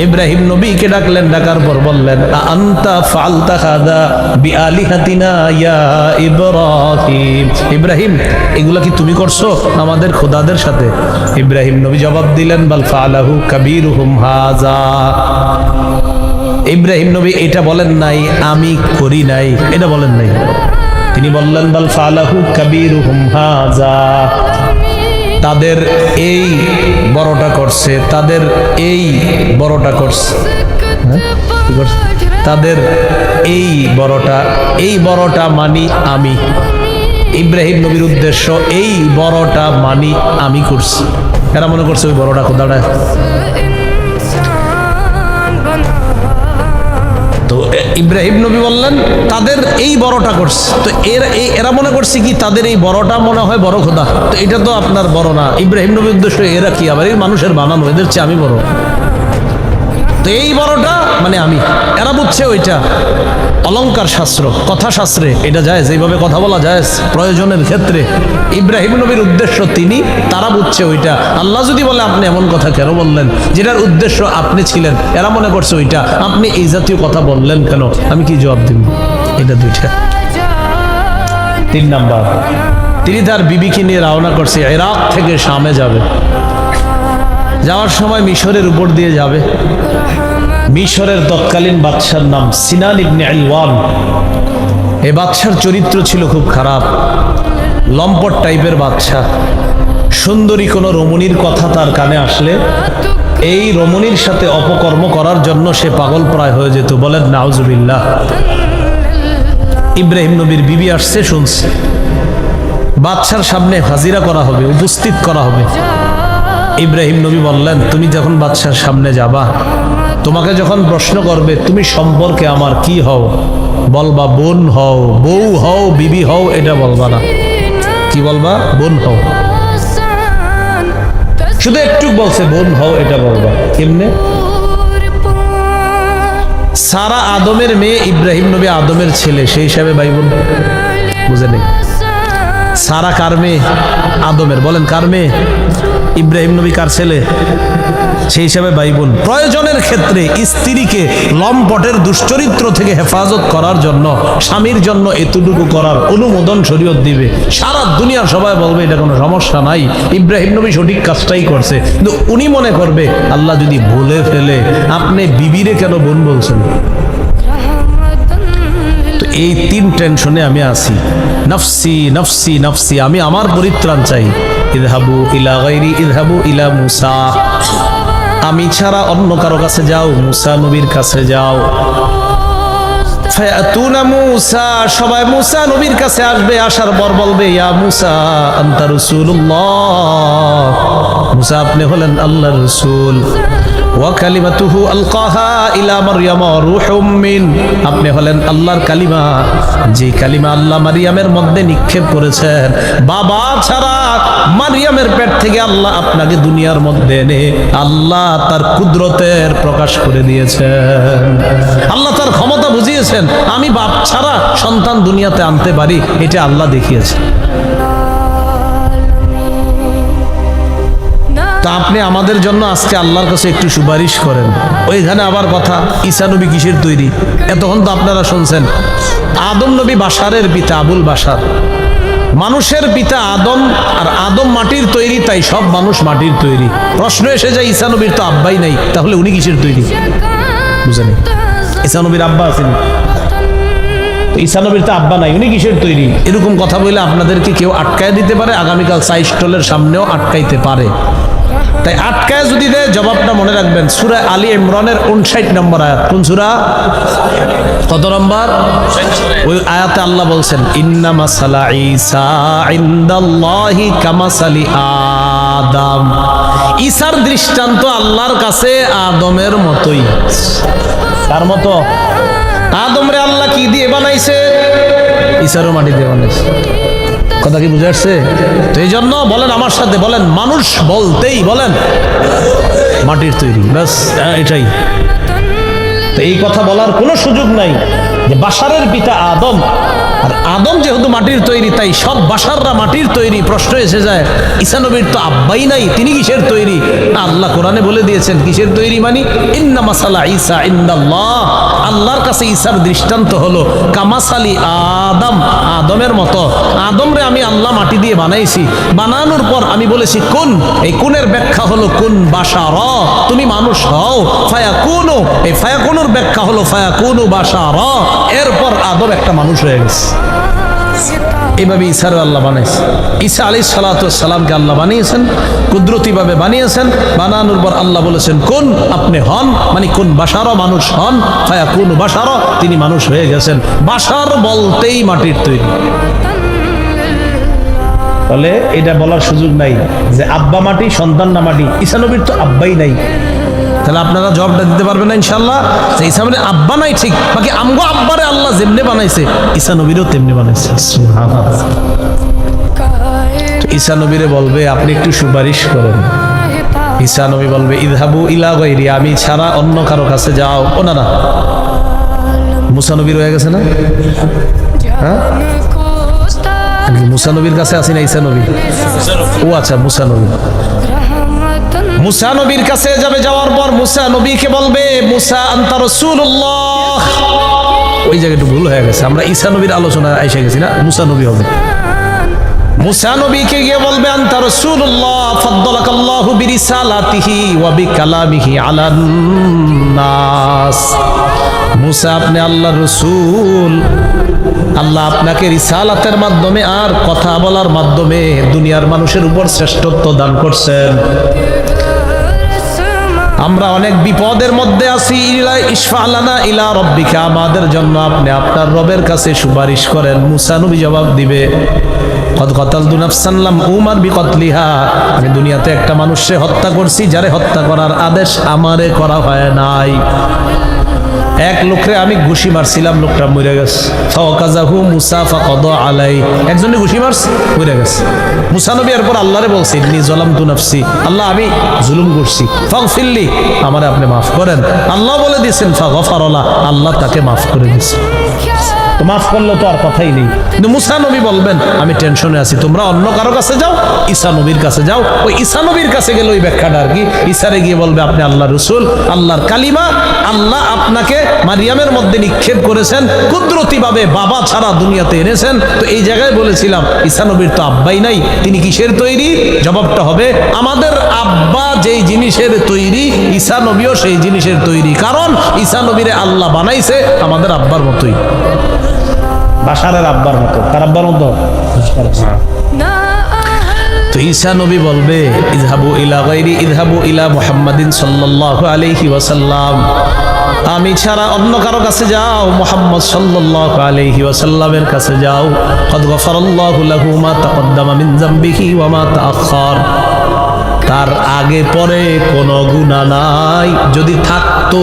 ইব্রাহিম নবীকে ডাকলেন, ডাকার পর বললেন, আনতা ফাআলতা হাযা বিআলিহাতিনা ইয়া ইব্রাহিম, ইব্রাহিম এগুলা কি তুমি করছো আমাদের খোদাদের সাথে? ইব্রাহিম নবী জবাব দিলেন, বাল ফাআলাহু কাবীরুহুম হাযা, ইব্রাহিম নবী এটা বলেন নাই আমি করি নাই, এটা বলেন নাই। তিনি বললেন, বাল ফাআলাহু কাবীরুহুম হাযা, তাদের এই বড়টা করছে, তাদের এই বড়টা করছে, কি করছে? তাদের এই বড়টা মানি আমি। ইব্রাহিম নবীর উদ্দেশ্য এই বড়টা মানি আমি করছি। এরা মনে করছে ওই বড়টা খোদাটা। তো ইব্রাহিম নবী বললেন তাদের এই বড়টা করছে। তো এরা মনে করছে কি তাদের এই বড়টা মনে হয় বড় খোদা। তো এটা তো আপনার বড় না। ইব্রাহিম নবীর উদ্দেশ্য এরা কি আবার এই মানুষের বানানো, এদের চেয়ে আমি বড়। তো এই বড়টা মানে আমি। এরা বুঝছে ওইটা অলংকার শাস্ত্র, কথা শাস্ত্রে এটা যায়, যেভাবে কথা বলা যায় প্রয়োজনের ক্ষেত্রে। ইব্রাহিম নবীর উদ্দেশ্য তিনি, তারা বুঝছে ওইটা। আল্লাহ যদি বলে আপনি এমন কথা কেন বললেন যেটার উদ্দেশ্য আপনি ছিলেন, এরা মনে করছে ওইটা আপনি এই জাতীয় কথা বললেন কেন, আমি কি জবাব দিব? এটা দুইটা। 3 নাম্বার, তিনি তার বিবিকে নিয়ে রওনা করছে, ইরাক থেকে শামে যাবে। যাওয়ার সময় মিশরের উপর দিয়ে যাবে। মিশরের তৎকালীন বাদশার নাম সিনান ইবনে আলওয়ান। এই বাদশার চরিত্র ছিল খুব খারাপ, লম্পট টাইপের বাদশা। সুন্দরী কোনো রমণীর কথা তার কানে আসলে এই রমণীর সাথে অপকর্ম করার জন্য সে পাগল প্রায় হয়ে যেত। বলেন নাউজুবিল্লাহ। ইব্রাহিম নবীর বিবি আসছে, শুনছে বাদশার সামনে হাজিরা করা হবে, উপস্থিত করা হবে। ইব্রাহিম নবী বললেন তুমি যখন বাদশার সামনে যাবা, তোমাকে যখন প্রশ্ন করবে তুমি সম্পর্কে আমার কি হও, বলবা বোন হও, বউ হও, বিবি হও, এটা বলবা না। কি বলবা? বোন হও। শুধু একটু বলছে বোন হও, এটা বলবা। কেমনে? সারা আদমের মেয়ে, ইব্রাহিম নবী আদমের ছেলে, সেই হিসাবে ভাই বোন। বুঝে নেই? সারা কার মেয়ে? আদমের। বলেন কার মেয়ে? ইব্রাহিম নবী কার ছেলে? সেই হিসাবে ভাই বোন। প্রয়োজনের ক্ষেত্রে স্ত্রীকে লম্পটের দুশ্চরিত্র থেকে হেফাজত করার জন্য স্বামীর জন্য এতটুকু করার অনুমোদন শরীয়ত দিবে। সারা দুনিয়ার সবাই বলবে এটা কোনো সমস্যা নাই, ইব্রাহিম নবী সঠিক কাজটাই করছে। কিন্তু উনি মনে করবে আল্লাহ যদি ভুলে ফেলে আপনি বিবিরে কেন বোন বলছেন? তো এই 3 টেনশনে আমি আছি। নফসি নফসি নফসি, আমি আমার পরিত্রাণ চাই। ইযহাবু ইলা গায়রি ইযহাবু ইলা মুসা, আমি ছাড়া অন্য কারো কাছে যাও, মুসা নবীর কাছে যাও। ফায়াতুনা মুসা, সবাই মুসা নবীর কাছে আসবে। আসার পর বলবে ইয়া মুসা আনতা রাসূলুল্লাহ, মুসা আপনি হলেন আল্লাহর রাসূল। ওয়া কালিমাতুহু আলকাহা ইলা মারইয়াম রূহুম মিন, আপনি হলেন আল্লাহর কালিমা, যে কালিমা আল্লাহ মারিয়ামের মধ্যে নিক্ষেপ করেছেন। বাবা ছাড়া মারিয়ামের পেট থেকে আল্লাহ আপনাকে দুনিয়ার মধ্যে এনে আল্লাহ তার কুদরতের প্রকাশ করে দিয়েছেন। আল্লাহ তার ক্ষমতা বুঝিয়েছেন, আমি বাপ ছাড়া সন্তান দুনিয়াতে আনতে পারি, এটা আল্লাহ দেখিয়েছে। তা আপনি আমাদের জন্য আজকে আল্লাহর কাছে একটু সুপারিশ করেন। ওইখানে আবার কথা ঈসা নবী কিসের তৈরি? এতক্ষণ তো আপনারা শুনছেন আদম নবী বাশারের পিতা আবুল বাশার, মানুষের পিতা আদম, আর আদম মাটির তৈরি, তাই সব মানুষ মাটির তৈরি। প্রশ্ন এসে যায় ঈসা নবীর তো আব্বাই নাই, তাহলে উনি কিসের তৈরি? বুঝেন? ঈসা নবীর আব্বা আছেন, ঈসা নবীর তো আব্বা নাই, উনি কিসের তৈরি? এরকম কথা বলে আপনাদেরকে কেউ আটকায় দিতে পারে, আগামীকাল চাই স্টলের সামনেও আটকাইতে পারে। তাই আটকায় যদি দেয়, জবাবটা মনে রাখবেন সূরা আলী ইমরানের 59 নম্বর আয়াত। কোন সূরা? কত নম্বর? ওই আয়াতে আল্লাহ বলছেন ইন্না মাসালা ঈসা ইনদাল্লাহি কামাসালি আদম, ঈসার দৃষ্টান্ত আল্লাহর কাছে আদমের মতোই। কার মতো? আদমরে আল্লাহ কি দিয়ে বানাইছে? ঈসারও মাটি দিয়ে বানাইছে। কথা কি বুঝে আসছে? তো এই জন্য বলেন আমার সাথে, বলেন মানুষ বলতেই বলেন মাটির তৈরি, ব্যাস এটাই। তো এই কথা বলার কোনো সুযোগ নাই যে বাশারের পিতা আদম, আর আদম যেহেতু মাটির তৈরি তাই সব বাশাররা মাটির তৈরি। প্রশ্ন এসে যায় ঈসা নবীর তো আব্বাই নাই, তিনি কিসের তৈরি? আল্লাহ কোরআনে বলে দিয়েছেন কিসের তৈরি, মানে ইন্না মাসালা ঈসা ইনদাল্লাহ, আল্লাহর কাছে ঈসার দৃষ্টান্ত হলো কামাসালি আদম, আদমের মতো। আদমরে আমি আল্লাহ মাটি দিয়ে বানাইছি, বানানোর পর আমি বলেছি কুন, এই কুনের ব্যাখ্যা হলো কুন বাশার, তুমি মানুষ হও। ফায়াকুনু, এই ফায়াকুনুর ব্যাখ্যা হলো ফায়াকুনু বাশার, এরপর আদম একটা মানুষ হয়ে গেছে। এইভাবে ঈসারও আল্লাহ বানাইছে। ঈসা আলাইহিস সালাতু ওয়াস সালামকে আল্লাহ বানিয়েছেন, কুদরতিভাবে বানিয়েছেন। বানানোর পর আল্লাহ বলেছেন কোন, আপনি হন, মানে কোন বাশার, মানুষ হন। ফায়াকুন বাশার, তিনি মানুষ হয়ে গেছেন। বাশার বলতেই মাটির তৈরি। তাহলে এটা বলার সুযোগ নাই যে আব্বা মাটি সন্তান না মাটি। ঈসা নবীর তো আব্বাই নাই। তাহলে আপনারা জবাবটা দিতে পারবেন না ইনশাআল্লাহ যে ঈসা মানে আব্বা নাই ঠিক, বাকি আমগো আব্বারে আল্লাহ যেমনি বানাইছে ঈসা নবীরও তেমনি বানাইছে। ঈসা নবীরে বলবে আপনি একটু সুপারিশ করেন। ঈসা নবী বলবে ইযহাবু ইলা গায়রি, আমি ছাড়া অন্য কারো কাছে যাও। ও না না, মুসা নবীর হয়ে গেছে না? হ্যাঁ, মুসা নবীর কাছে আসি না ঈসা নবী? ও আচ্ছা, মুসা নবী। মুসা নবীর কাছে যাবে, যাওয়ার পর মুসা নবীকে বলবে মুসা আনতা রাসূলুল্লাহ। ওই জায়গায় একটু ভুল হয়ে গেছে, আমরা ঈসা নবীর আলোচনায় এসে গেছি না, মুসা নবী হবে। মুসা নবীকে গিয়ে বলবে আনতা রাসূলুল্লাহ ফাদ্দালাকাল্লাহু বিরিসালাতিহি ওয়া বিকালামিহি আলান নাস। মুসা আপনি আল্লাহর রাসূল, আল্লাহ আপনাকে রিসালাতের মাধ্যমে আর কথা বলার মাধ্যমে দুনিয়ার মানুষের উপর শ্রেষ্ঠত্ব দান করছেন। আমরা অনেক বিপদের মধ্যে আছি। ইশফা লানা ইলা রাব্বিকা, আমাদের জন্য আপনি আপনার রবের কাছে সুপারিশ করেন। মুসা নবী জবাব দিবে কদ কাতালতু নাফসান লাম উমার বিকতলিহা, আমি দুনিয়াতে একটা মানুষকে হত্যা করছি যারে হত্যা করার আদেশ আমারে করা হয় নাই। এক লোকরে আমি ঘুষি মারছিলাম, লোকটা মরে গেছে। ফাওয়াকাযাহু মুসা ফাকাদা আলাই, একজনে ঘুষি মারছে, মরে গেছে। মুসা নবী এরপর আল্লাহরে বলছে ইন্নী যালামতু নাফসি, আল্লাহ আমি জুলুম করছি, ফাগফিরলি, আমারে আপনি মাফ করেন। আল্লাহ বলে দিয়েছেন ফাগফারালা, আল্লাহ তাকে মাফ করে দিয়েছে। তো মাফ করলে তো আর কথাই নেই। কিন্তু মুসা নবী বলবেন আমি টেনশনে আছি, তোমরা অন্য কারো কাছে যাও, ঈসা নবীর কাছে যাও। ওই ঈসা নবীর কাছে গেলে ওই ব্যাখ্যাটা আর কি, ঈসারে গিয়ে বলবে আপনি আল্লাহর রাসূল, আল্লাহর কালিমা, আল্লাহ আপনাকে মারিয়ামের মধ্যে নিক্ষেপ করেছেন, কুদরতিভাবে বাবা ছাড়া দুনিয়াতে এনেছেন। তো এই জায়গায় বলেছিলাম ঈসা নবীর তো আব্বাই নাই, তিনি কিসের তৈরি? জবাবটা হবে আমাদের আব্বা যেই জিনিসের তৈরি, ঈসা নবীও সেই জিনিসের তৈরি। কারণ ঈসা নবীরে আল্লাহ বানাইছে আমাদের আব্বার মতোই, বাশারের আব্বার মতো। কার আব্বার মতো? তো ঈসা নবী বলবে ইযহাবু ইলা গায়রি, ইযহাবু ইলা মুহাম্মাদিন সাল্লাল্লাহু আলাইহি ওয়াসাল্লাম, আমি ছাড়া অন্য কারো কাছে যাও, মুহাম্মদ সাল্লাল্লাহু আলাইহি ওয়াসাল্লামের কাছে যাও। কদ গফারাল্লাহু লাহু মা তাকদ্দামা মিন যামবিহি ওয়া মা তাআখার, তার আগে পরে কোনো গুনাহ নাই, যদি থাকতো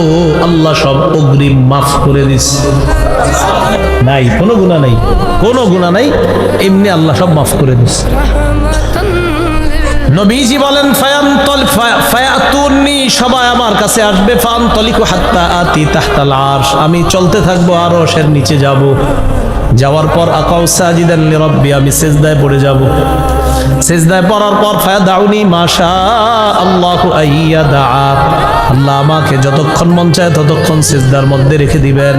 আল্লাহ সব অগ্রিম মাফ করে দিছে। নাই, কোনো গুনাহ নাই, কোনো গুনাহ নাই, এমনি আল্লাহ সব মাফ করে দিছে। নবীজি বলেন ফায়াতুনি, সবাই আমার কাছে আসবে, ফানতলিকু হাত্তা আতি তাহতাল আরশ, আমি চলতে থাকবো আরশের নিচে যাব। যাওয়ার পর আকাউ সাজিদান লিরাব্বি, আমি সিজদায় পড়ে যাব। সিজদায় পড়ার পর ফায়াদাউনি মাশা আল্লাহু আইয়াদা, আল্লাহ আমাকে যতক্ষণ মন চায় ততক্ষণ সিজদার মধ্যে রেখে দিবেন।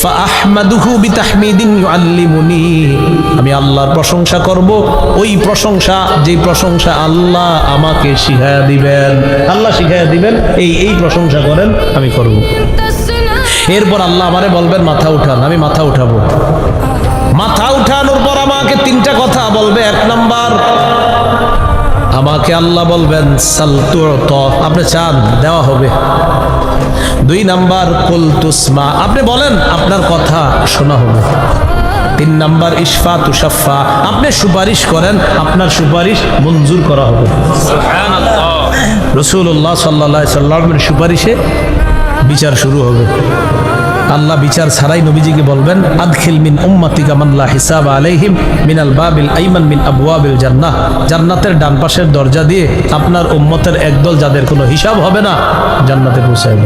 ফাআহমাদুহু বিতাহমিদিন ইউআল্লিমুনি, আমি আল্লাহর প্রশংসা করব, ওই প্রশংসা যেই প্রশংসা আল্লাহ আমাকে শিখায়া দিবেন। আল্লাহ শিখায়া দিবেন এই প্রশংসা করেন, আমি করব। এরপর আল্লাহ আমারে বলবেন মাথা উঠান, আমি মাথা উঠাবো। মাথা উঠানোর পর আমাকে তিনটা কথা বলবে। এক নাম্বার, আমাকে আল্লাহ বলবেন সাল তু'তা, আপনি চান দেওয়া হবে। দুই নাম্বার কুল তুসমা, আপনি বলেন আপনার কথা শোনা হবে। তিন নাম্বার ইশফা তুশাফা, আপনি সুপারিশ করেন আপনার সুপারিশ মঞ্জুর করা হবে। সুবহানাল্লাহ। রাসূলুল্লাহ সাল্লাল্লাহু আলাইহি সাল্লামের সুপারিশে বিচার শুরু হবে। আল্লাহ বিচার ছাড়াই নবীজিকে বলবেন আদখিল মিন উম্মাতিকা মান লা হিসাব আলাইহিম মিনাল বাবিল আইমান মিন আবওয়াবিল জান্নাহ, জান্নাতের ডান পাশের দরজা দিয়ে আপনার উম্মতের একদল যাদের কোনো হিসাব হবে না জান্নাতে পৌঁছাবে।